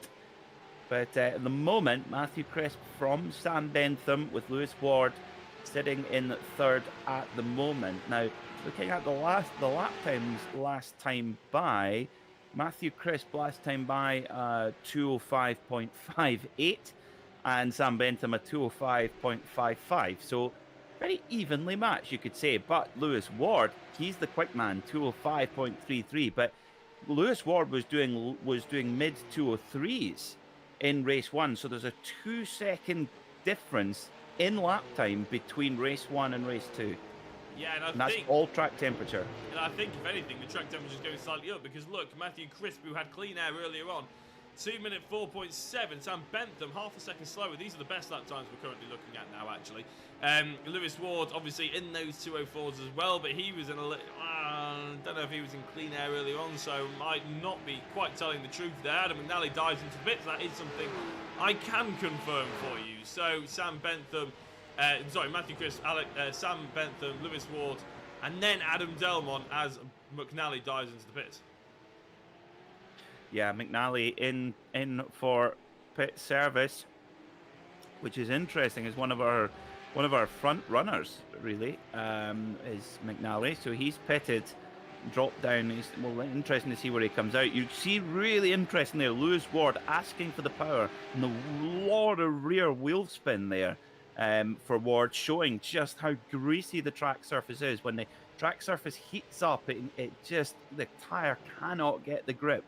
But at the moment, Matthew Crisp from Sam Bentham with Lewis Ward sitting in 3rd at the moment. Now, looking at the lap times last time by, Matthew Crisp last time by 205.58 and Sam Bentham a 205.55. So very evenly matched, you could say. But Lewis Ward, he's the quick man, 205.33. But Lewis Ward was doing mid 203s in race 1. So there's a 2-second difference in lap time between race 1 and race 2. Yeah, and that's all track temperature. And I think, if anything, the track temperature is going slightly up because, look, Matthew Crisp, who had clean air earlier on, 2 minute 4.7. Sam Bentham, half a second slower. These are the best lap times we're currently looking at now, actually. Lewis Ward, obviously, in those 204s as well, but he was in a don't know if he was in clean air earlier on, so might not be quite telling the truth there. Adam McNally dives into bits. That is something I can confirm for you. So, Sam Bentham... Matthew Crisp, Sam Bentham, Lewis Ward, and then Adam Delmont as McNally dives into the pit. Yeah, McNally in for pit service, which is interesting. Is one of our front runners really. Is McNally, so he's pitted, dropped down. Interesting to see where he comes out. You see, really interesting there. Lewis Ward asking for the power and the lot of rear wheel spin there. For Ward, showing just how greasy the track surface is. When the track surface heats up, it just, the tyre cannot get the grip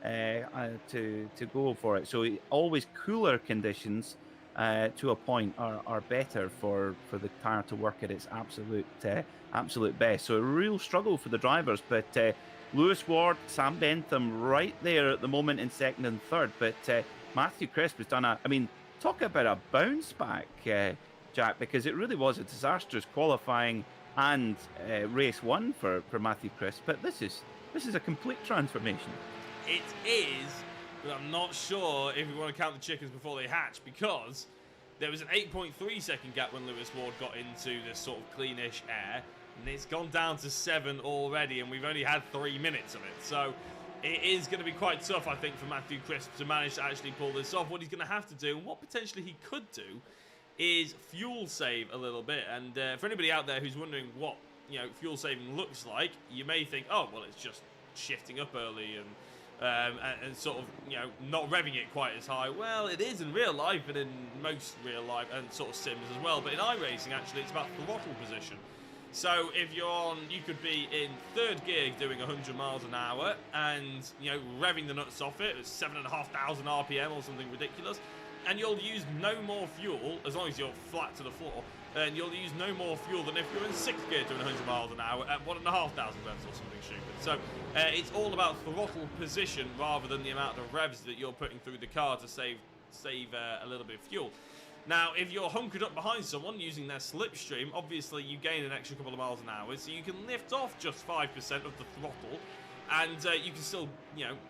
to go for it. So always cooler conditions to a point are better for the tyre to work at its absolute best. So a real struggle for the drivers. But Lewis Ward, Sam Bentham right there at the moment in second and third. But Matthew Crisp has done talk about a bounce back, Jack, because it really was a disastrous qualifying and race one for Matthew Crisp. But this is a complete transformation. It is, but I'm not sure if we want to count the chickens before they hatch, because there was an 8.3 second gap when Lewis Ward got into this sort of cleanish air, and it's gone down to 7 already, and we've only had 3 minutes of it. So it is going to be quite tough, I think, for Matthew Crisp to manage to actually pull this off. What he's going to have to do, and what potentially he could do, is fuel save a little bit. And for anybody out there who's wondering what fuel saving looks like, you may think, oh well, it's just shifting up early and sort of not revving it quite as high. Well, it is in real life and in most real life and sort of sims as well. But in iRacing, actually, it's about throttle position. So if you're on, you could be in third gear doing 100 miles an hour and revving the nuts off it at 7,500 RPM or something ridiculous, and you'll use no more fuel as long as you're flat to the floor, and you'll use no more fuel than if you're in sixth gear doing 100 miles an hour at 1,500 revs or something stupid. So it's all about throttle position rather than the amount of revs that you're putting through the car to save a little bit of fuel. Now, if you're hunkered up behind someone using their slipstream, obviously you gain an extra couple of miles an hour, so you can lift off just 5% of the throttle, and you can still,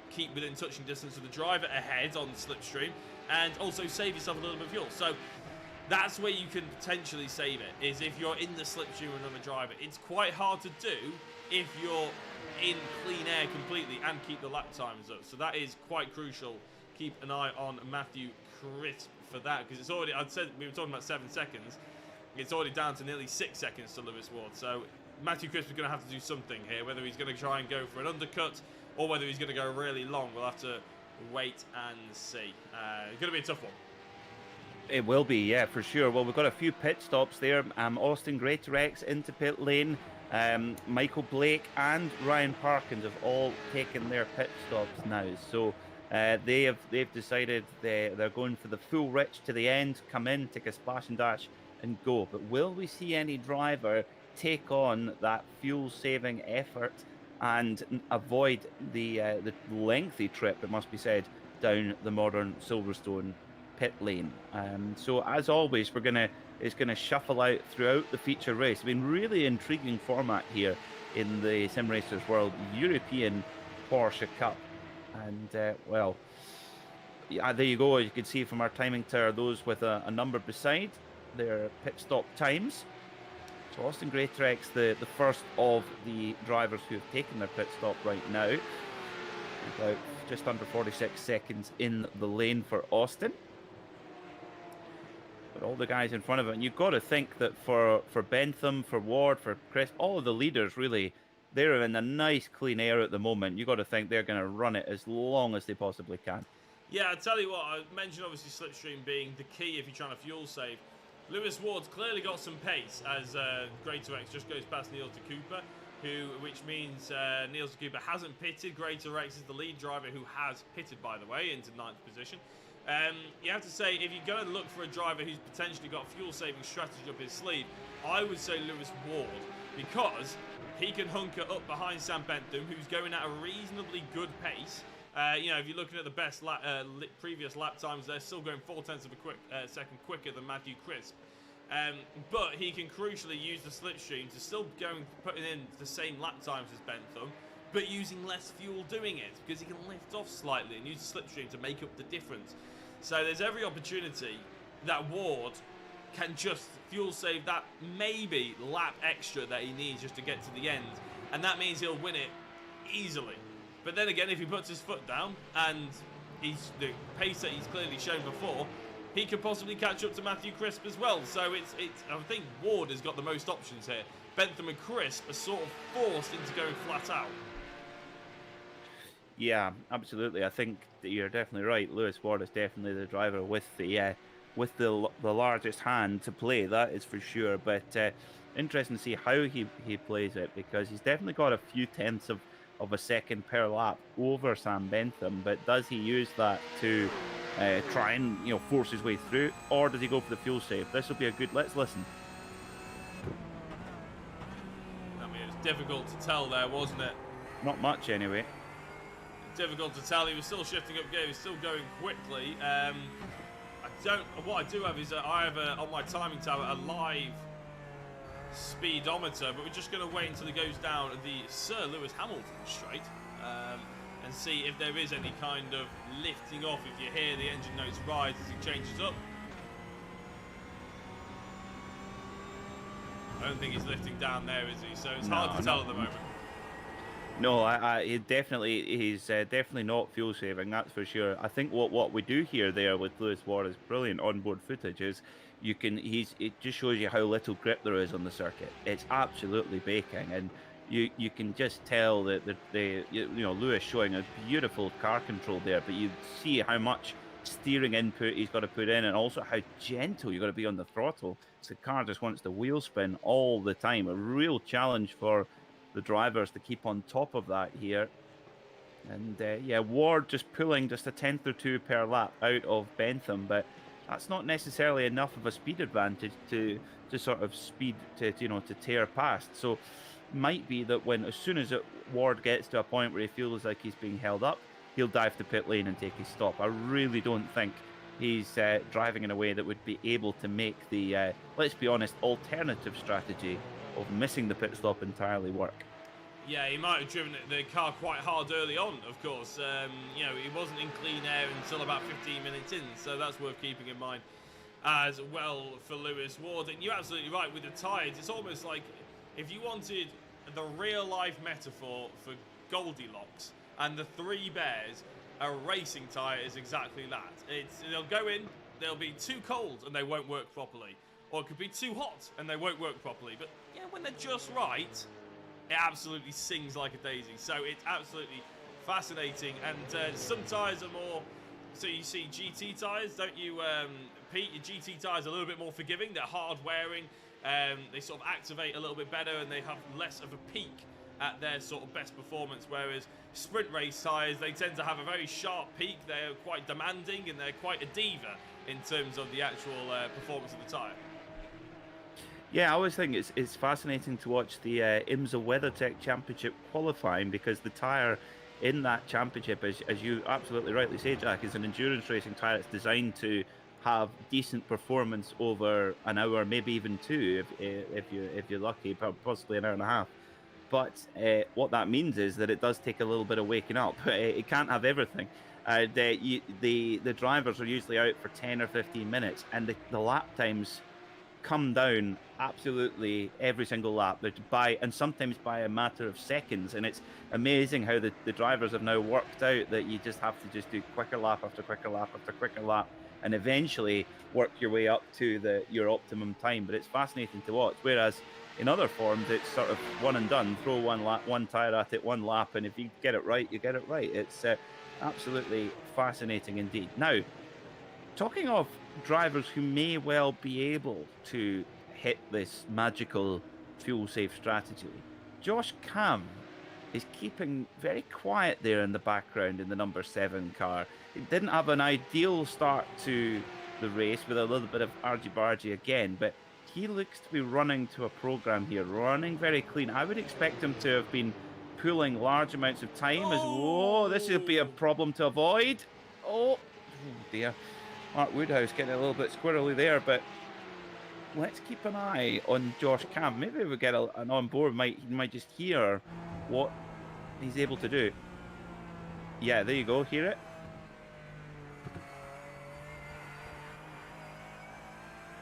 keep within touching distance of the driver ahead on the slipstream, and also save yourself a little bit of fuel. So that's where you can potentially save it, is if you're in the slipstream with another driver. It's quite hard to do if you're in clean air completely and keep the lap times up. So that is quite crucial. Keep an eye on Matthew Crisp for that, because it's already, I'd said we were talking about 7 seconds. It's already down to nearly 6 seconds to Lewis Ward. So Matthew Crisp is going to have to do something here, whether he's going to try and go for an undercut or whether he's going to go really long. We'll have to wait and see. It's going to be a tough one. It will be, yeah, for sure. Well, we've got a few pit stops there. Austin Greatorex into pit lane. Michael Blake and Ryan Parkins have all taken their pit stops now. So they've decided they're going for the full rich to the end, come in, take a splash and dash and go. But will we see any driver take on that fuel-saving effort and avoid the lengthy trip, it must be said, down the modern Silverstone pit lane? So as always, it's gonna shuffle out throughout the feature race. I mean, really intriguing format here in the Simracersworld European Porsche Cup. And well, yeah, there you go. You can see from our timing tower, those with a number beside their pit stop times. So Austin Greatorex, the first of the drivers who have taken their pit stop right now. About just under 46 seconds in the lane for Austin. But all the guys in front of it, and you've got to think that for Bentham, for Ward, for Chris, all of the leaders really, they're in a nice clean air at the moment. You've got to think they're going to run it as long as they possibly can. Yeah, I tell you what, I mentioned obviously slipstream being the key if you're trying to fuel save. Lewis Ward's clearly got some pace as Greatorex just goes past Niels de Cooper, which means Niels de Cooper hasn't pitted. Greatorex is the lead driver who has pitted, by the way, into 9th position. You have to say, if you're going to look for a driver who's potentially got fuel-saving strategy up his sleeve, I would say Lewis Ward, because he can hunker up behind Sam Bentham, who's going at a reasonably good pace. If you're looking at the best previous lap times, they're still going 0.4 of a second quicker than Matthew Crisp. But he can crucially use the slipstream to still putting in the same lap times as Bentham, but using less fuel doing it, because he can lift off slightly and use the slipstream to make up the difference. So there's every opportunity that Ward can just fuel save that maybe lap extra that he needs just to get to the end, and that means he'll win it easily. But then again, if he puts his foot down and he's the pace that he's clearly shown before, he could possibly catch up to Matthew Crisp as well. So it's I think Ward has got the most options here. Bentham and Crisp are sort of forced into going flat out. Yeah, absolutely. I think that you're definitely right. Lewis Ward is definitely the driver with the largest hand to play. That is for sure. But interesting to see how he plays it, because he's definitely got a few tenths of of a second per lap over Sam Bentham, but does he use that to try and force his way through, or does he go for the fuel save? This will be a good. Let's listen. I mean, it was difficult to tell there, wasn't it? Not much, anyway. Difficult to tell. He was still shifting up gear. He was still going quickly. What I do have is I have on my timing tower a live speedometer, but we're just going to wait until he goes down the Sir Lewis Hamilton straight and see if there is any kind of lifting off. If you hear the engine notes rise as he changes up. I don't think he's lifting down there, is he? So it's hard to tell at the moment. No, he's definitely not fuel saving, that's for sure. I think what we do hear there with Lewis Ward's brilliant onboard footage is it just shows you how little grip there is on the circuit. It's absolutely baking, and you can just tell that Lewis showing a beautiful car control there, but you see how much steering input he's got to put in, and also how gentle you've got to be on the throttle. So the car just wants to wheel spin all the time. A real challenge for the drivers to keep on top of that here. And Ward just pulling just a tenth or two per lap out of Bentham, but that's not necessarily enough of a speed advantage to sort of speed to tear past. So might be that as soon as Ward gets to a point where he feels like he's being held up, he'll dive to pit lane and take his stop. I really don't think he's driving in a way that would be able to make the, let's be honest, alternative strategy of missing the pit stop entirely work. Yeah, he might have driven the car quite hard early on, of course. He wasn't in clean air until about 15 minutes in, so that's worth keeping in mind as well for Lewis Ward. And you're absolutely right with the tyres. It's almost like if you wanted the real-life metaphor for Goldilocks, and the Three Bears, a racing tyre is exactly that. They'll go in, they'll be too cold and they won't work properly. Or it could be too hot and they won't work properly. But when they're just right, it absolutely sings like a daisy. So it's absolutely fascinating. And some tyres are more... So you see GT tyres, don't you, Pete? Your GT tyres are a little bit more forgiving. They're hard wearing. They sort of activate a little bit better and they have less of a peak at their sort of best performance. Whereas sprint race tyres, they tend to have a very sharp peak. They're quite demanding and they're quite a diva in terms of the actual performance of the tyre. Yeah, I always think it's fascinating to watch the IMSA WeatherTech Championship qualifying, because the tyre in that championship, as you absolutely rightly say, Jack, is an endurance racing tyre. It's designed to have decent performance over an hour, maybe even two, if you're lucky, possibly an hour and a half. But what that means is that it does take a little bit of waking up. It can't have everything. The drivers are usually out for 10 or 15 minutes, and the lap times come down absolutely every single lap, and sometimes by a matter of seconds. And it's amazing how the drivers have now worked out that you just have to just do quicker lap after quicker lap after quicker lap, and eventually work your way up to your optimum time. But it's fascinating to watch. Whereas in other forms, it's sort of one and done. Throw one tyre at it, one lap, and if you get it right, you get it right. It's absolutely fascinating indeed. Now, talking of drivers who may well be able to hit this magical fuel save strategy, Josh Cam is keeping very quiet there in the background in the number 7 car. He didn't have an ideal start to the race with a little bit of argy-bargy again, but he looks to be running to a program here, running very clean. I would expect him to have been pulling large amounts of time. Whoa, this will be a problem to avoid. Oh dear. Mark Woodhouse getting a little bit squirrely there, but let's keep an eye on Josh Cam. Maybe we get an on board. He might just hear what he's able to do. Yeah, there you go. Hear it?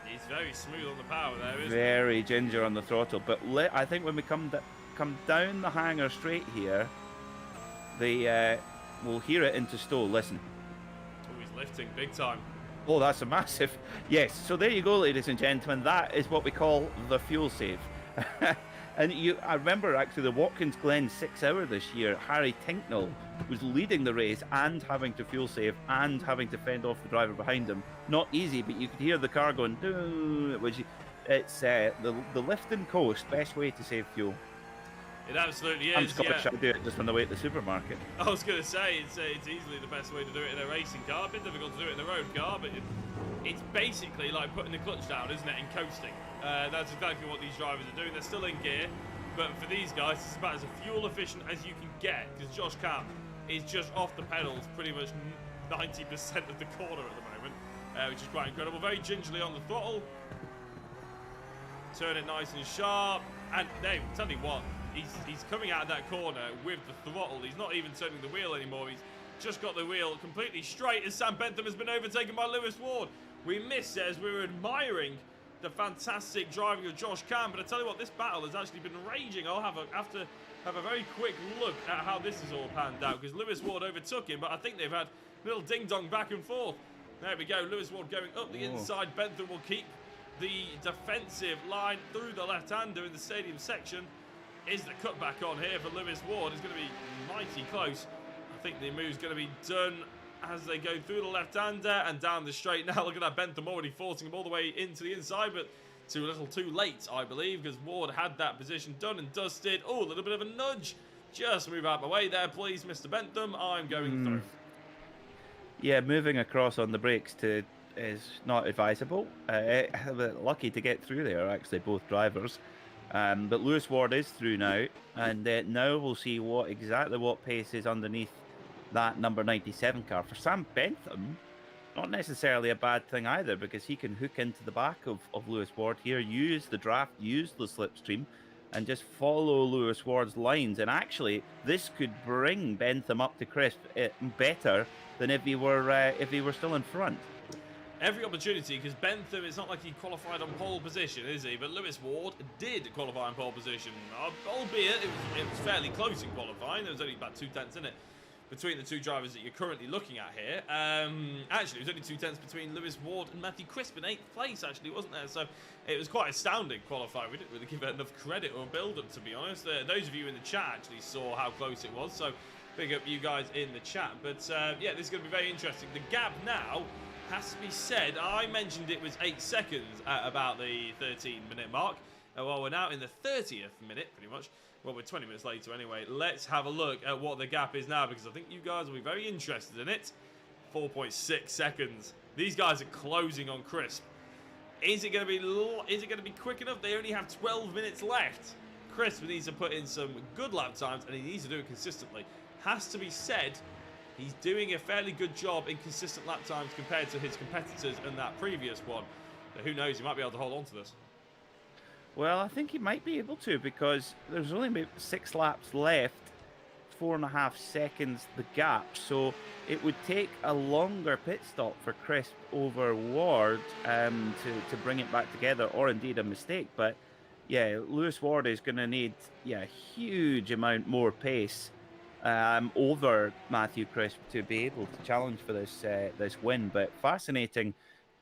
He's very smooth on the power there, isn't he? Very ginger on the throttle. But I think when we come down the hanger straight here, we'll hear it into Stowe. Listen. Oh, he's lifting big time. Oh, that's a massive... Yes, so there you go, ladies and gentlemen. That is what we call the fuel save. And I remember, actually, the Watkins Glen 6 hour this year, Harry Tinknell was leading the race and having to fuel save and having to fend off the driver behind him. Not easy, but you could hear the car going... It's the lift and coast, best way to save fuel. It absolutely I'm is, Scottish, yeah. I do it just on the way to the supermarket. I was going to say, it's easily the best way to do it in a racing car. A bit difficult to do it in a road car, but it's basically like putting the clutch down, isn't it, and coasting. That's exactly what these drivers are doing. They're still in gear, but for these guys, it's about as fuel efficient as you can get, because Josh Camp is just off the pedals pretty much 90% of the corner at the moment, which is quite incredible. Very gingerly on the throttle. Turn it nice and sharp. And Dave, tell you what, he's coming out of that corner with the throttle. He's not even turning the wheel anymore. He's just got the wheel completely straight as Sam Bentham has been overtaken by Lewis Ward. We missed it as we were admiring the fantastic driving of Josh Camp. But I tell you what, this battle has actually been raging. I'll have a very quick look at how this is all panned out, because Lewis Ward overtook him, but I think they've had a little ding-dong back and forth. There we go, Lewis Ward going up the inside. Bentham will keep the defensive line through the left-hander in the stadium section. Is the cutback on here for Lewis Ward? It's going to be mighty close. I think the move's going to be done as they go through the left-hander and down the straight. Now look at that, Bentham already forcing him all the way into the inside, but too little too late, I believe, because Ward had that position done and dusted. Oh, a little bit of a nudge. Just move out my way there, please, Mr. Bentham. I'm going through. Yeah, moving across on the brakes is not advisable. Lucky to get through there, actually, both drivers. But Lewis Ward is through now, and now we'll see exactly what pace is underneath that number 97 car. For Sam Bentham, not necessarily a bad thing either, because he can hook into the back of Lewis Ward here, use the draft, use the slipstream, and just follow Lewis Ward's lines. And actually, this could bring Bentham up to crisp better than if he were still in front. Every opportunity, because Bentham, it's not like he qualified on pole position, is he? But Lewis Ward did qualify on pole position, albeit it was fairly close in qualifying. There was only about 2/10 in it between the two drivers that you're currently looking at here. Actually, it was only 2/10 between Lewis Ward and Matthew Crisp in 8th place, actually, wasn't there? So it was quite astounding qualifying. We didn't really give it enough credit or build-up, to be honest. Those of you in the chat actually saw how close it was, so big up you guys in the chat. But yeah, this is going to be very interesting. The gap now has to be said. I mentioned it was 8 seconds at about the 13-minute mark. Well, we're now in the 30th minute, pretty much. Well, we're 20 minutes later anyway. Let's have a look at what the gap is now, because I think you guys will be very interested in it. 4.6 seconds. These guys are closing on Crisp. Is it going to be quick enough? They only have 12 minutes left. Crisp needs to put in some good lap times, and he needs to do it consistently. Has to be said, he's doing a fairly good job in consistent lap times compared to his competitors in that previous one. So who knows, he might be able to hold on to this. Well, I think he might be able to, because there's only maybe 6 laps left, 4.5 seconds the gap, so it would take a longer pit stop for Crisp over Ward to bring it back together, or indeed a mistake. But yeah, Lewis Ward is going to need a huge amount more pace over Matthew Crisp to be able to challenge for this win. But fascinating,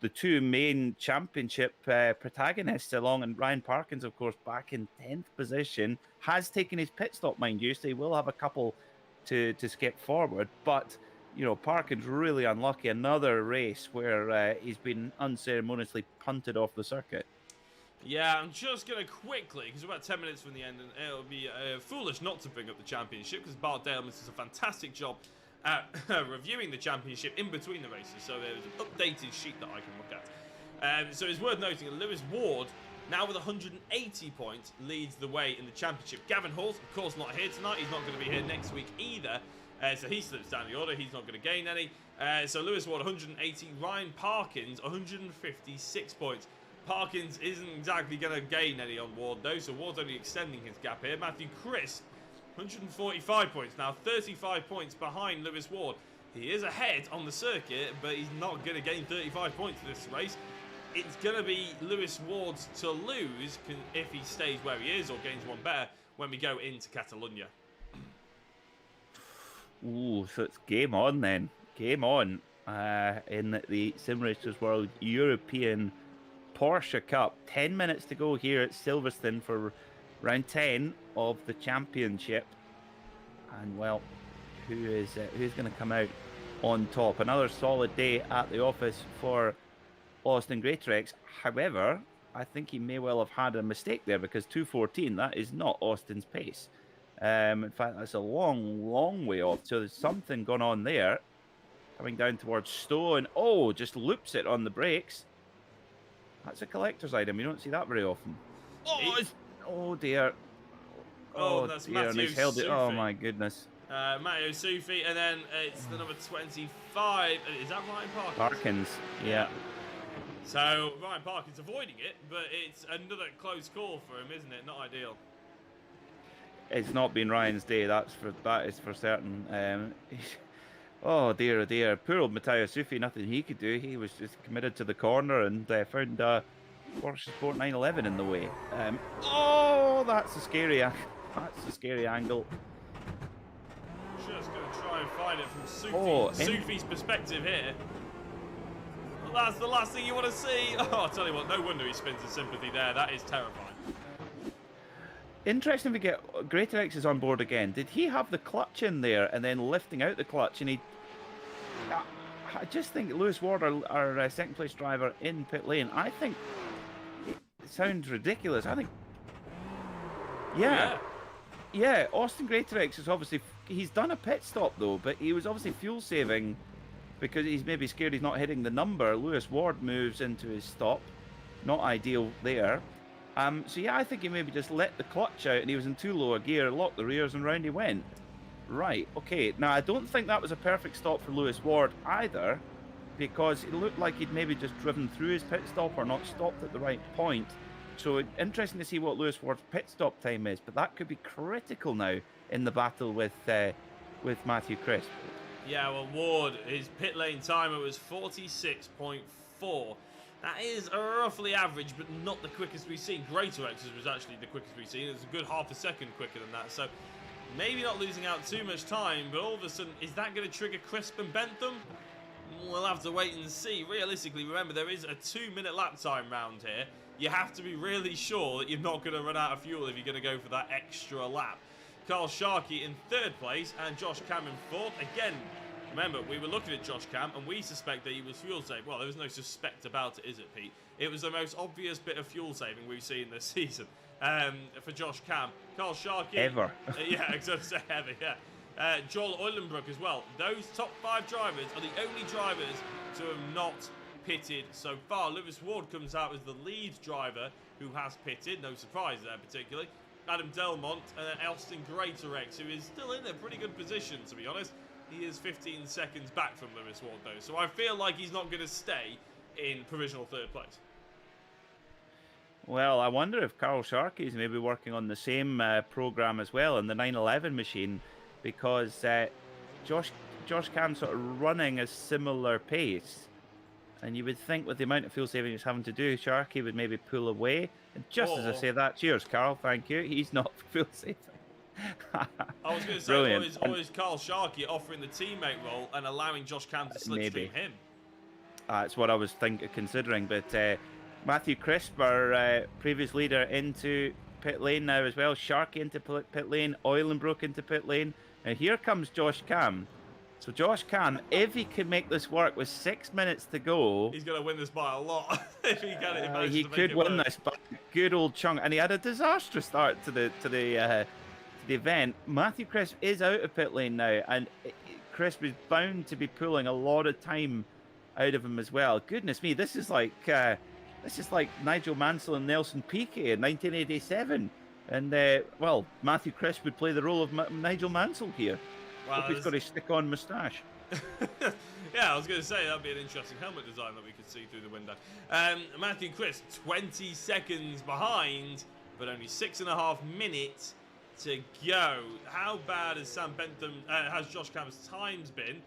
the two main championship protagonists along, and Ryan Parkins, of course, back in 10th position, has taken his pit stop, mind you, so he will have a couple to skip forward. But, you know, Parkins really unlucky. Another race where he's been unceremoniously punted off the circuit. Yeah, I'm just going to quickly, because we're about 10 minutes from the end, and it'll be foolish not to bring up the championship, because Bart Dalemans does a fantastic job at reviewing the championship in between the races. So there's an updated sheet that I can look at. So it's worth noting that Lewis Ward, now with 180 points, leads the way in the championship. Gavin Hall, of course, not here tonight. He's not going to be here next week either. So he slips down the order. He's not going to gain any. So Lewis Ward, 180. Ryan Parkins, 156 points. Parkins isn't exactly going to gain any on Ward, though, so Ward's only extending his gap here. Matthew Crisp, 145 points, now 35 points behind Lewis Ward. He is ahead on the circuit, but he's not going to gain 35 points for this race. It's going to be Lewis Ward's to lose if he stays where he is or gains one better when we go into Catalonia. Ooh, so it's game on then. Game on in the Simracersworld European Porsche Cup. 10 minutes to go here at Silverstone for round 10 of the championship. And well, who's going to come out on top? Another solid day at the office for Austin Greatrex. However, I think he may well have had a mistake there, because 2:14, that is not Austin's pace. In fact, that's a long way off. So there's something going on there. Coming down towards Stowe, and oh, just loops it on the brakes. That's a collector's item. You don't see that very often. Oh dear. Oh, that's dear. And he's Matthew held it. Oh Sufi. my goodness. Matteo Sufi, and then it's the number 25. Is that Ryan Parkins? Parkins, yeah. So Ryan Parkins avoiding it, but it's another close call for him, isn't it? Not ideal. It's not been Ryan's day. That is for certain. Oh dear, oh dear. Poor old Matteo Sufi, nothing he could do. He was just committed to the corner and found Porsche Sport 911 in the way. Oh, that's a scary angle. Just going to try and find it from Sufi's perspective here. Well, that's the last thing you want to see. Oh, I'll tell you what, no wonder he spins his sympathy there. That is terrifying. Interesting to get Greater X is on board again. Did he have the clutch in there and then lifting out the clutch? And I just think Lewis Ward, our second place driver in pit lane, I think it sounds ridiculous. I think, yeah, Austin Greater X is obviously, he's done a pit stop though, but he was obviously fuel saving because he's maybe scared he's not hitting the number. Lewis Ward moves into his stop. Not ideal there. So yeah, I think he maybe just let the clutch out and he was in too low a gear, locked the rears and round he went. Right, okay. Now, I don't think that was a perfect stop for Lewis Ward either, because it looked like he'd maybe just driven through his pit stop or not stopped at the right point. So interesting to see what Lewis Ward's pit stop time is, but that could be critical now in the battle with Matthew Crisp. Yeah, well, Ward, his pit lane timer was 46.4. That is roughly average, but not the quickest we've seen. Greater X's was actually the quickest we've seen. It was a good half a second quicker than that. So maybe not losing out too much time, but all of a sudden, is that going to trigger Crisp and Bentham? We'll have to wait and see. Realistically, remember, there is a 2-minute lap time round here. You have to be really sure that you're not going to run out of fuel if you're going to go for that extra lap. Carl Sharkey in 3rd place and Josh Cam in 4th. Again, remember, we were looking at Josh Cam and we suspect that he was fuel saving. Well, there was no suspect about it, is it, Pete? It was the most obvious bit of fuel saving we've seen this season for Josh Cam. Carl Sharkey. Ever. Yeah, I was going to say ever, yeah. Joel Eulenbrook as well. Those top 5 drivers are the only drivers to have not pitted so far. Lewis Ward comes out as the lead driver who has pitted. No surprise there particularly. Adam Delmont and then Elston Greatorex, who is still in a pretty good position, to be honest. He is 15 seconds back from Lewis Ward, though. So I feel like he's not going to stay in provisional 3rd place. Well, I wonder if Carl Sharkey is maybe working on the same program as well in the 911 machine, because Josh Cam's sort of running a similar pace. And you would think with the amount of fuel saving he's having to do, Sharkey would maybe pull away. And just as I say that, cheers, Carl, thank you. He's not fuel saving. I was going to say, or is Carl Sharkey offering the teammate role and allowing Josh Cam to slipstream him? That's what I was considering. But Matthew Crisp, our previous leader, into pit lane now as well. Sharkey into pit lane. Eulenbrook into pit lane. And here comes Josh Cam. So Josh Cam, if he can make this work with 6 minutes to go, he's going to win this by a lot. If he can, he could win this by a good old chunk. And he had a disastrous start to the event. Matthew Crisp is out of pit lane now, and Crisp is bound to be pulling a lot of time out of him as well. Goodness me, this is like Nigel Mansell and Nelson Piquet in 1987. And well, Matthew Crisp would play the role of Nigel Mansell here. Wow, Hope he's got his stick-on moustache. Yeah, I was going to say that'd be an interesting helmet design that we could see through the window. Matthew Crisp, 20 seconds behind, but only 6.5 minutes to go. How bad has has Josh Cam's times been?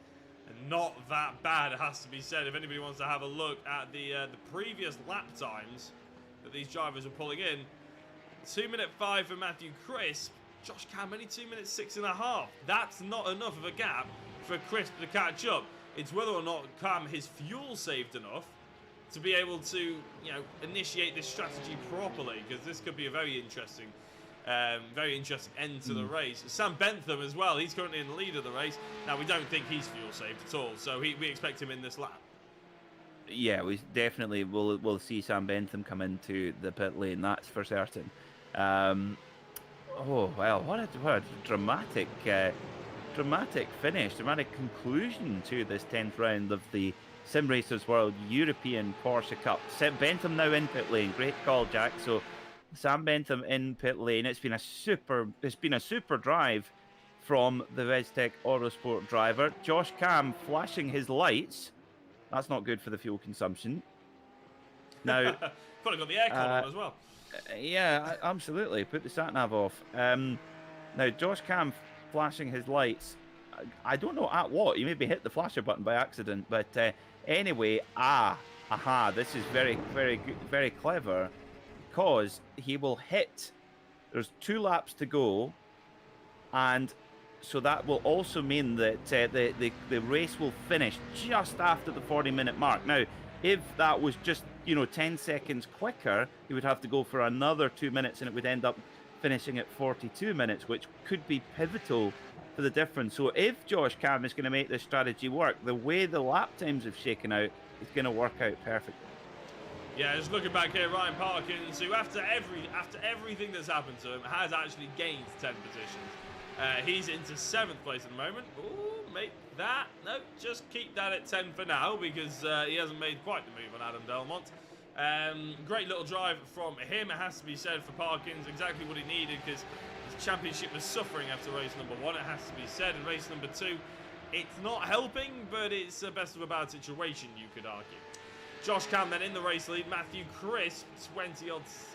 And not that bad, it has to be said. If anybody wants to have a look at the previous lap times that these drivers were pulling in, 2:05 for Matthew Crisp. Josh Cam only 2 minutes 6.5. That's not enough of a gap for Crisp to catch up. It's whether or not Cam has fuel saved enough to be able to, initiate this strategy properly, because this could be a very interesting end to the race. Sam Bentham as well. He's currently in the lead of the race. Now, we don't think he's fuel saved at all, so we expect him in this lap. Yeah, we definitely will see Sam Bentham come into the pit lane. That's for certain. Oh well, what a dramatic finish, dramatic conclusion to this 10th round of the Sim Racers World European Porsche Cup. Bentham now in pit lane. Great call, Jack. So Sam Bentham in pit lane. It's been a super drive from the Vestec Autosport driver. Josh Cam flashing his lights. That's not good for the fuel consumption. Now, probably got the aircon on as well. Yeah, absolutely. Put the sat nav off. Now, Josh Cam flashing his lights. I don't know at what. He maybe hit the flasher button by accident. But anyway, this is very, very good, very clever, because he will hit. There's 2 laps to go, and so that will also mean that the race will finish just after the 40-minute mark. Now, if that was just 10 seconds quicker, he would have to go for another 2 minutes, and it would end up finishing at 42 minutes, which could be pivotal for the difference. So if Josh Cam is going to make this strategy work, the way the lap times have shaken out, it's going to work out perfectly. Yeah, just looking back here, Ryan Parkins, who after everything that's happened to him, has actually gained 10 positions. He's into 7th place at the moment. Ooh, make that. No, just keep that at 10 for now, because he hasn't made quite the move on Adam Delmont. Great little drive from him, it has to be said, for Parkins. Exactly what he needed, because his championship was suffering after race number 1, it has to be said. And race number 2, it's not helping, but it's a best of a bad situation, you could argue. Josh Cam then in the race lead. Matthew Crisp, 7 seconds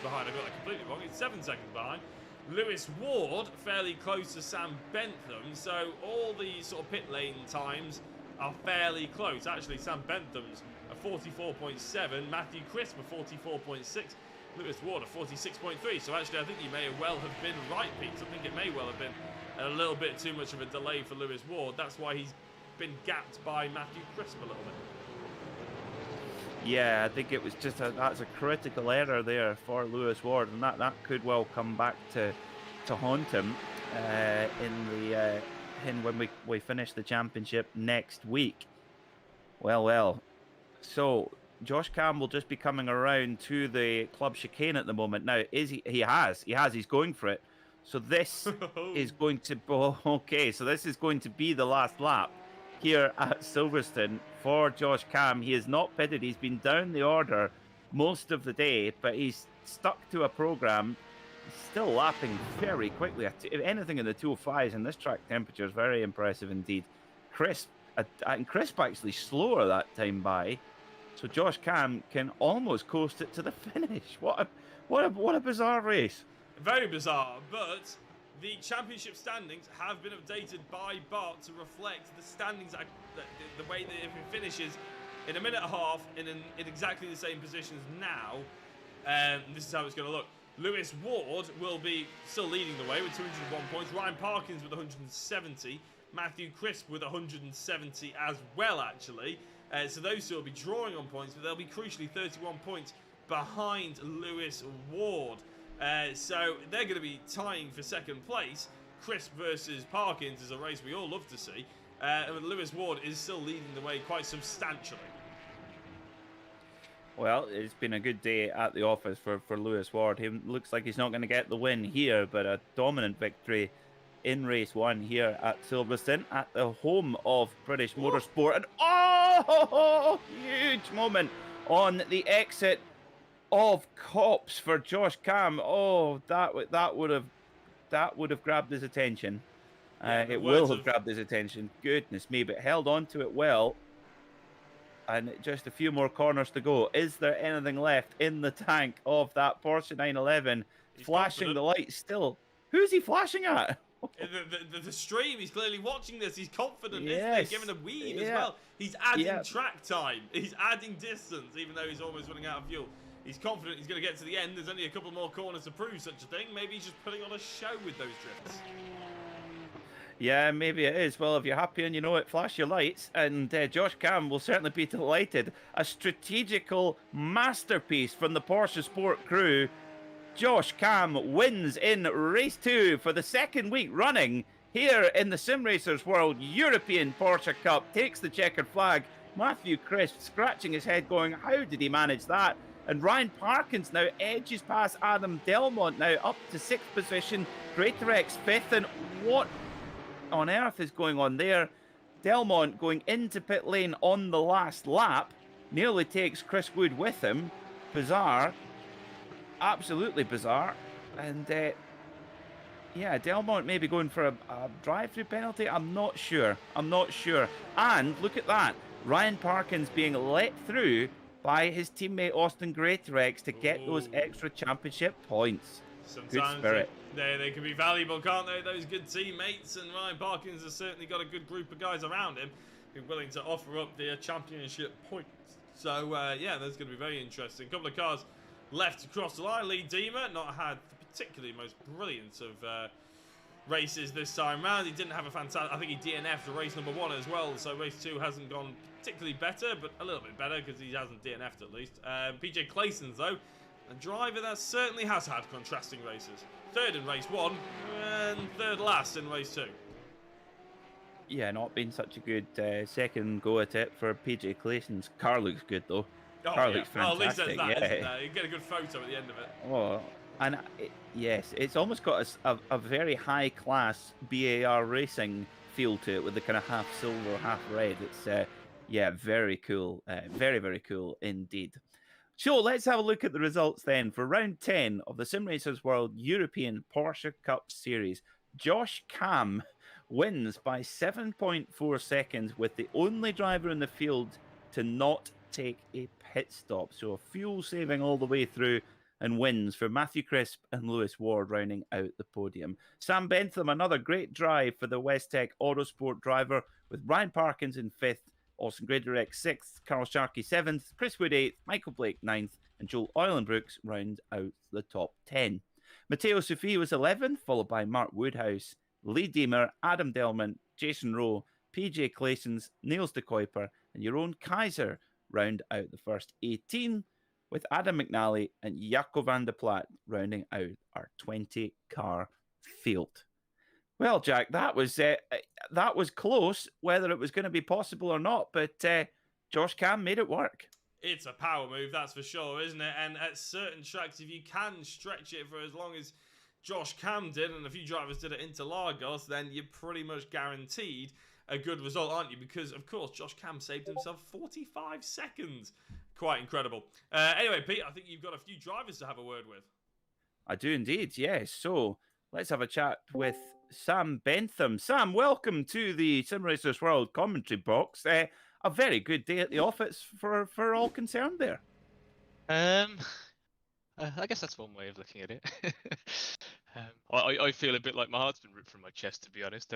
behind. I got that completely wrong. It's 7 seconds behind. Lewis Ward fairly close to Sam Bentham, so all the sort of pit lane times are fairly close. Actually, Sam Bentham's a 44.7, Matthew Crisp a 44.6, Lewis Ward a 46.3. So actually, I think you may well have been right, Pete. I think it may well have been a little bit too much of a delay for Lewis Ward. That's why he's been gapped by Matthew Crisp a little bit. Yeah, I think it was just that's a critical error there for Lewis Ward, and that could well come back to haunt him when we finish the championship next week. Well. So Josh Cam will just be coming around to the club chicane at the moment. Now, he's going for it. So this is going to so this is going to be the last lap here at Silverstone for Josh Cam. He is not pitted. He's been down the order most of the day, but he's stuck to a program. He's still lapping very quickly. If anything in the 205s in this track temperature is very impressive indeed. Crisp actually slower that time by. So Josh Cam can almost coast it to the finish. What a bizarre race. Very bizarre, but the championship standings have been updated by Bart to reflect the standings, the way that if it finishes in a minute and a half in exactly the same positions now. This is how it's going to look. Lewis Ward will be still leading the way with 201 points. Ryan Parkins with 170. Matthew Crisp with 170 as well, actually. So those two will be drawing on points, but they'll be crucially 31 points behind Lewis Ward. So they're going to be tying for 2nd place. Crisp versus Parkins is a race we all love to see. And Lewis Ward is still leading the way quite substantially. Well, it's been a good day at the office for Lewis Ward. He looks like he's not going to get the win here, but a dominant victory in race 1 here at Silverstone, at the home of British Motorsport. And huge moment on the exit of Cops for Josh Cam. That would have grabbed his attention. It will have grabbed his attention. Goodness me, but held on to it well. And just a few more corners to go. Is there anything left in the tank of that Porsche 911? He's flashing confident. The lights still. Who's he flashing at? The stream, he's clearly watching this. He's confident, yes. Isn't he? Giving a weave as well. He's adding track time. He's adding distance, even though he's almost running out of fuel. He's confident he's going to get to the end. There's only a couple more corners to prove such a thing. Maybe he's just putting on a show with those drifts. Yeah, maybe it is. Well, if you're happy and you know it, flash your lights. And Josh Cam will certainly be delighted. A strategical masterpiece from the Porsche Sport crew. Josh Cam wins in race 2 for the 2nd week running here in the Simracersworld European Porsche Cup. Takes the checkered flag. Matthew Crisp scratching his head going, how did he manage that? And Ryan Parkins now edges past Adam Delmont, now up to 6th position. Greatorex 5th. And what on earth is going on there? Delmont going into pit lane on the last lap, nearly takes Chris Wood with him. Bizarre. Absolutely bizarre. And yeah, Delmont maybe going for a drive-through penalty. I'm not sure. And look at that. Ryan Parkins being let through by his teammate Austin Greatorex to get those extra championship points. Sometimes Good spirit. They can be valuable, can't they? Those good teammates, and Ryan Parkins has certainly got a good group of guys around him who are willing to offer up the championship points. So yeah, that's going to be very interesting. A couple of cars left across the line. Lee Deemer not had the particularly most brilliant of races this time round. He didn't have a fantastic. I think he DNF'd race number 1 as well. So race 2 hasn't gone particularly better, but a little bit better because he hasn't DNF'd at least. PJ Clayson's though, a driver that certainly has had contrasting races. 3rd in race 1 and 3rd last in race 2. Yeah, not been such a good second go at it for PJ Clayson's car. Looks good though. Oh, car yeah. looks fantastic. Well, at least there's that, yeah. isn't there? You get a good photo at the end of it. Oh, and yes, it's almost got a very high class BAR racing feel to it with the kind of half silver, half red. It's yeah, very cool. Very, very cool indeed. So let's have a look at the results then for round 10 of the Simracersworld European Porsche Cup Series. Josh Cam wins by 7.4 seconds with the only driver in the field to not take a pit stop. So fuel saving all the way through, and wins for Matthew Crisp and Lewis Ward rounding out the podium. Sam Bentham, another great drive for the Westech Autosport driver, with Ryan Parkins in 5th, Austin Greatorex 6th, Carl Sharkey 7th, Chris Wood 8th, Michael Blake 9th, and Joel Eulenbrooks round out the top 10. Matteo Sufi was 11th, followed by Mark Woodhouse, Lee Deemer, Adam Delman, Jason Rowe, PJ Claysons, Niels de Kuiper, and Jeroen Kaiser round out the first 18, with Adam McNally and Jaco van der Plat rounding out our 20-car field. Well, Jack, that was close, whether it was going to be possible or not, but Josh Cam made it work. It's a power move, that's for sure, isn't it? And at certain tracks, if you can stretch it for as long as Josh Cam did, and a few drivers did it into Lagos, then you're pretty much guaranteed a good result, aren't you? Because, of course, Josh Cam saved himself 45 seconds. Quite incredible. Anyway, Pete, I think you've got a few drivers to have a word with. I do indeed, yes. So let's have a chat with Sam Bentham. Sam, welcome to the Simracersworld commentary box. A very good day at the office for all concerned there. I guess that's one way of looking at it. I feel a bit like my heart's been ripped from my chest, to be honest.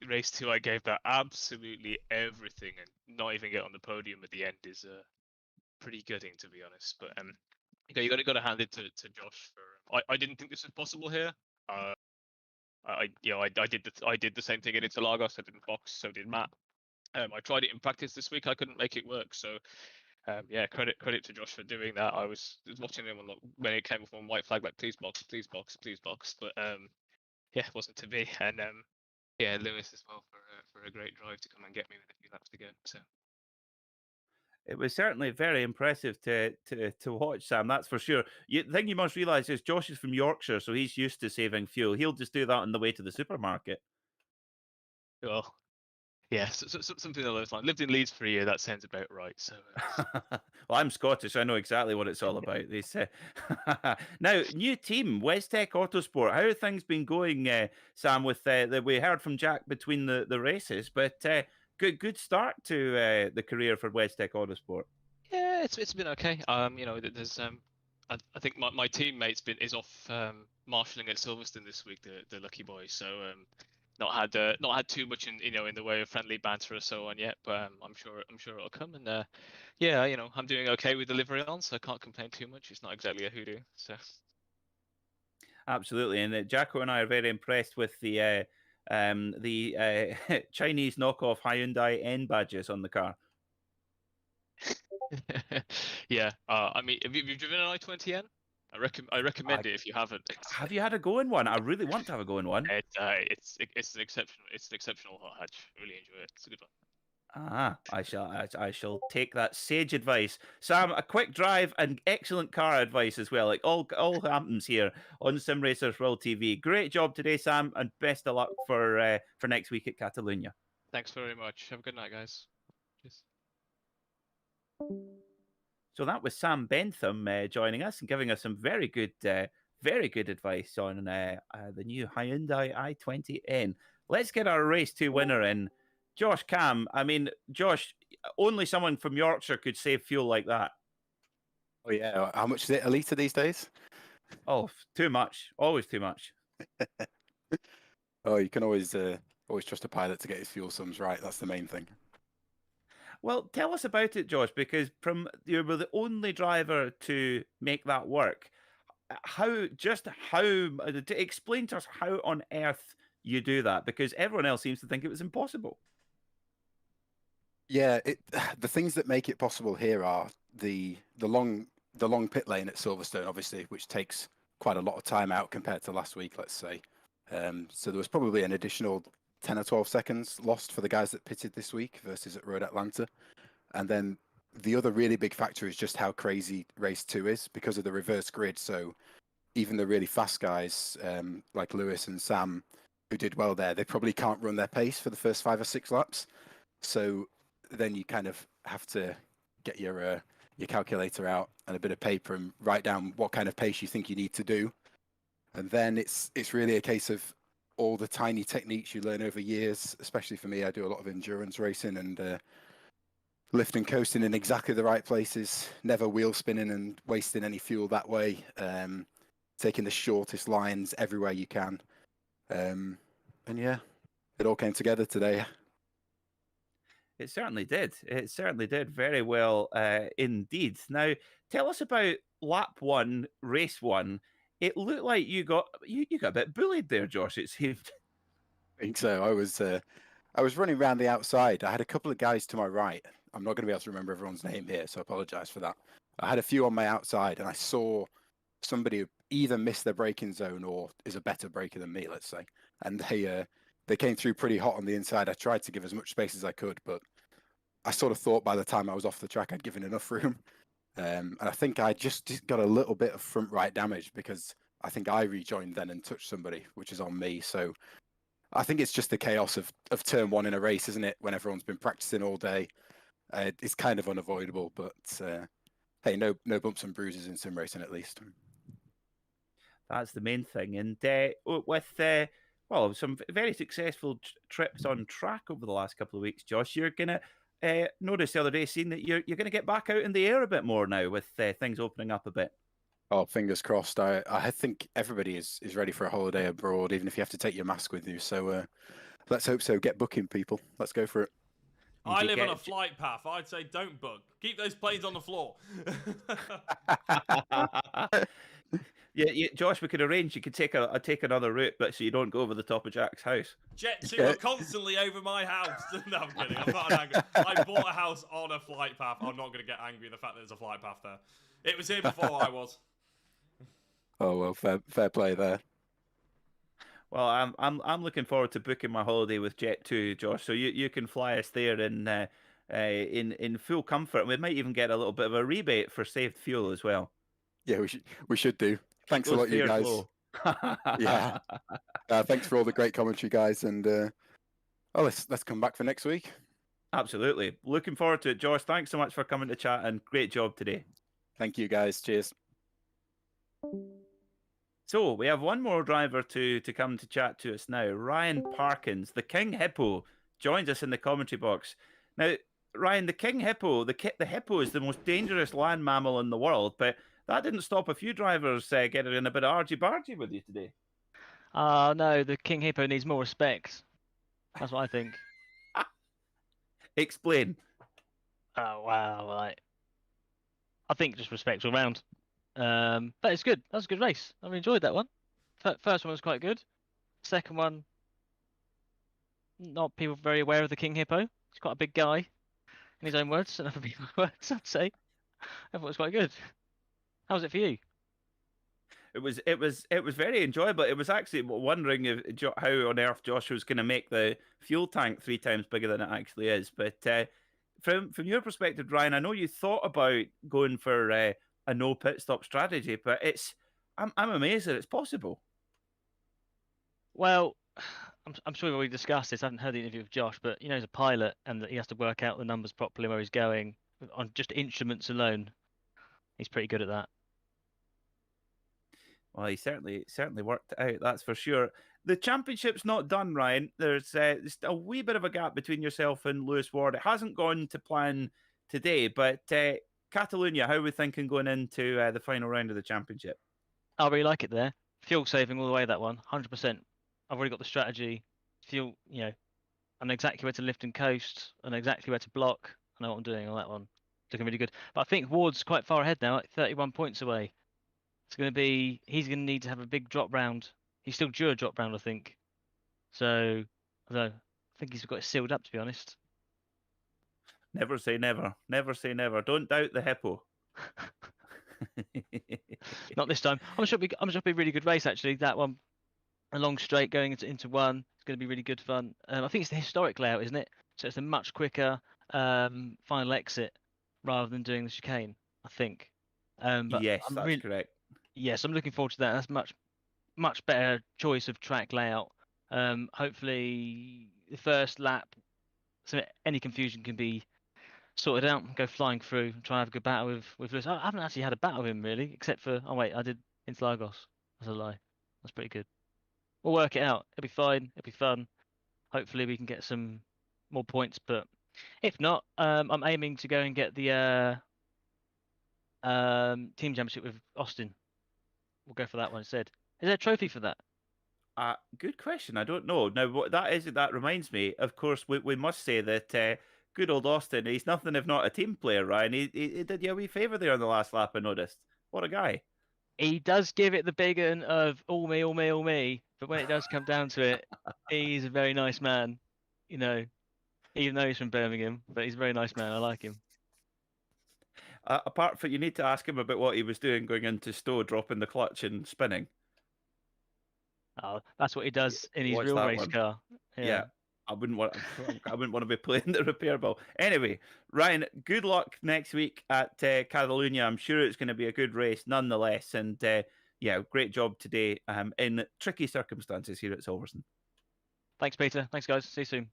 Race 2, I gave that absolutely everything, and not even get on the podium at the end is pretty gutting, to be honest. But you got to hand it to Josh. I didn't think this was possible here. I did the same thing in Interlagos. I didn't box, so did Matt. I tried it in practice this week. I couldn't make it work. So yeah, credit to Josh for doing that. I was watching him when it came up on white flag, like please box. But yeah, it wasn't to be. And yeah, Lewis as well for a great drive to come and get me with a few laps to go. So it was certainly very impressive to watch, Sam, that's for sure. The thing you must realise is Josh is from Yorkshire, so he's used to saving fuel. He'll just do that on the way to the supermarket. Well, yeah, so something along those lines. Lived in Leeds for a year, that sounds about right. So well, I'm Scottish, I know exactly what it's all about. They say. Now, new team, Westech Autosport. How have things been going, Sam, with we heard from Jack between the races, but good start to the career for Westech Autosport. Yeah, it's been okay. There's I think my teammate's is off marshalling at Silverstone this week, the lucky boy. So not had too much in the way of friendly banter or so on yet, but I'm sure it'll come. And yeah, I'm doing okay with delivery on, so I can't complain too much. It's not exactly a hoodoo, so. Absolutely, and Jacko and I are very impressed with the Chinese knockoff Hyundai N badges on the car. Yeah, I mean, have you driven an i20N? I recommend it if you haven't. Have you had a go in one? I really want to have a go in one. It's an exceptional hot hatch. I really enjoy it. It's a good one. I shall take that sage advice. Sam, a quick drive and excellent car advice as well. Like all happens here on Sim Racers World TV. Great job today, Sam, and best of luck for next week at Catalunya. Thanks very much. Have a good night, guys. Cheers. So that was Sam Bentham joining us and giving us some very good advice on the new Hyundai i20N. Let's get our race 2 winner in. Josh Cam, I mean, Josh, only someone from Yorkshire could save fuel like that. Oh yeah, how much is it a litre these days? Oh, too much. Always too much. Oh, you can always trust a pilot to get his fuel sums right. That's the main thing. Well, tell us about it, Josh, because you were the only driver to make that work. Explain to us how on earth you do that, because everyone else seems to think it was impossible. Yeah, the things that make it possible here are the long pit lane at Silverstone, obviously, which takes quite a lot of time out compared to last week, let's say. So there was probably an additional 10 or 12 seconds lost for the guys that pitted this week versus at Road Atlanta. And then the other really big factor is just how crazy race 2 is because of the reverse grid. So even the really fast guys like Lewis and Sam, who did well there, they probably can't run their pace for the first 5 or 6 laps. So then you kind of have to get your calculator out and a bit of paper and write down what kind of pace you think you need to do. And then it's really a case of all the tiny techniques you learn over years. Especially for me, I do a lot of endurance racing and lift and coasting in exactly the right places, never wheel spinning and wasting any fuel that way, taking the shortest lines everywhere you can. And yeah, it all came together today. It certainly did. It certainly did very well indeed. Now, tell us about lap 1, race 1. It looked like you got a bit bullied there, Josh, it seemed. I think so. I was running around the outside. I had a couple of guys to my right. I'm not going to be able to remember everyone's name here, so I apologize for that. I had a few on my outside, and I saw somebody who either missed their braking zone or is a better braker than me, let's say. And they came through pretty hot on the inside. I tried to give as much space as I could, but I sort of thought by the time I was off the track, I'd given enough room. And I think I just got a little bit of front right damage because I think I rejoined then and touched somebody, which is on me. So I think it's just the chaos of turn 1 in a race, isn't it? When everyone's been practicing all day, it's kind of unavoidable. But hey, no bumps and bruises in sim racing at least. That's the main thing. And with some very successful trips on track over the last couple of weeks, Josh, you're gonna notice the other day, seeing that you're gonna get back out in the air a bit more now with things opening up a bit. Oh, fingers crossed. I think everybody is ready for a holiday abroad, even if you have to take your mask with you. So let's hope so. Get booking, people. Let's go for it. I live on a flight path. I'd say don't book. Keep those planes on the floor. Yeah, Josh, we could arrange. You could take another route, but so you don't go over the top of Jack's house. Jet 2 are constantly over my house. No, I'm kidding. I'm not angry. I bought a house on a flight path. I'm not going to get angry at the fact that there's a flight path there. It was here before I was. Oh well, fair play there. Well, I'm looking forward to booking my holiday with Jet 2, Josh. So you can fly us there in full comfort, and we might even get a little bit of a rebate for saved fuel as well. Yeah, we should do. Thanks a lot, you guys. Yeah. Thanks for all the great commentary, guys, and let's come back for next week. Absolutely. Looking forward to it, Josh. Thanks so much for coming to chat, and great job today. Thank you, guys. Cheers. So we have one more driver to come to chat to us now. Ryan Parkins, the King Hippo, joins us in the commentary box. Now, Ryan, the King Hippo, the hippo is the most dangerous land mammal in the world, but that didn't stop a few drivers getting in a bit of argy-bargy with you today. No, the King Hippo needs more respect. That's what I think. Explain. Oh, wow. Right. I think just respect all round. But it's good. That was a good race. I really enjoyed that one. First one was quite good. Second one, not people very aware of the King Hippo. He's quite a big guy, in his own words, and other people's words, I'd say. I thought it was quite good. How was it for you? It was very enjoyable. It was actually wondering if how on earth Josh was going to make the fuel tank 3 times bigger than it actually is. But from your perspective, Ryan, I know you thought about going for a no pit stop strategy, but I'm amazed that it's possible. Well, I'm sure we've already discussed this. I haven't heard the interview with Josh, but he's a pilot and that he has to work out the numbers properly where he's going on just instruments alone. He's pretty good at that. Well, he certainly worked it out, that's for sure. The championship's not done, Ryan. There's just a wee bit of a gap between yourself and Lewis Ward. It hasn't gone to plan today, but Catalonia, how are we thinking going into the final round of the championship? I really like it there. Fuel saving all the way, that one, 100%. I've already got the strategy. Fuel, I know exactly where to lift and coast, and exactly where to block. I know what I'm doing on that one. Looking really good. But I think Ward's quite far ahead now, like 31 points away. He's going to need to have a big drop round. He's still due a drop round, I think. So, I don't know. I think he's got it sealed up, to be honest. Never say never. Never say never. Don't doubt the hippo. Not this time. I'm sure it'll be a really good race, actually. That one, a long straight going into one. It's going to be really good fun. I think it's the historic layout, isn't it? So it's a much quicker final exit rather than doing the chicane, I think. But yes, that's correct. Yes, I'm looking forward to that. That's much better choice of track layout. Hopefully, the first lap, so any confusion can be sorted out. Go flying through, try and have a good battle with Lewis. I haven't actually had a battle with him really, except for I did Interlagos. That's a lie. That's pretty good. We'll work it out. It'll be fine. It'll be fun. Hopefully, we can get some more points. But if not, I'm aiming to go and get the team championship with Austin. We'll go for that one instead. Is there a trophy for that? Good question. I don't know. Now, what that is, that reminds me, of course, we must say that good old Austin, he's nothing if not a team player, Ryan. He did you a wee favour there on the last lap, I noticed. What a guy. He does give it the big one of all me, all me, all me. But when it does come down to it, he's a very nice man. Even though he's from Birmingham, but he's a very nice man. I like him. Apart from, you need to ask him about what he was doing going into Stowe, dropping the clutch and spinning. Oh, that's what he does in his Watch real that race one. car. Yeah. I wouldn't want to be playing the repair ball. Anyway, Ryan, good luck next week at Catalunya. I'm sure it's going to be a good race nonetheless. And great job today in tricky circumstances here at Silverstone. Thanks, Peter. Thanks, guys. See you soon.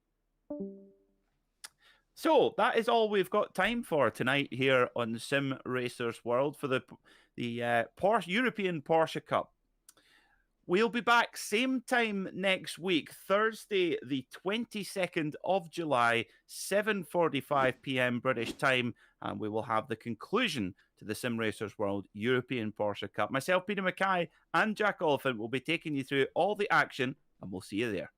So that is all we've got time for tonight here on Sim Racers World for the Porsche European Porsche Cup. We'll be back same time next week, Thursday, the 22nd of July, 7:45 p.m. British time, and we will have the conclusion to the Sim Racers World European Porsche Cup. Myself, Peter MacKay, and Jack Oliphant will be taking you through all the action, and we'll see you there.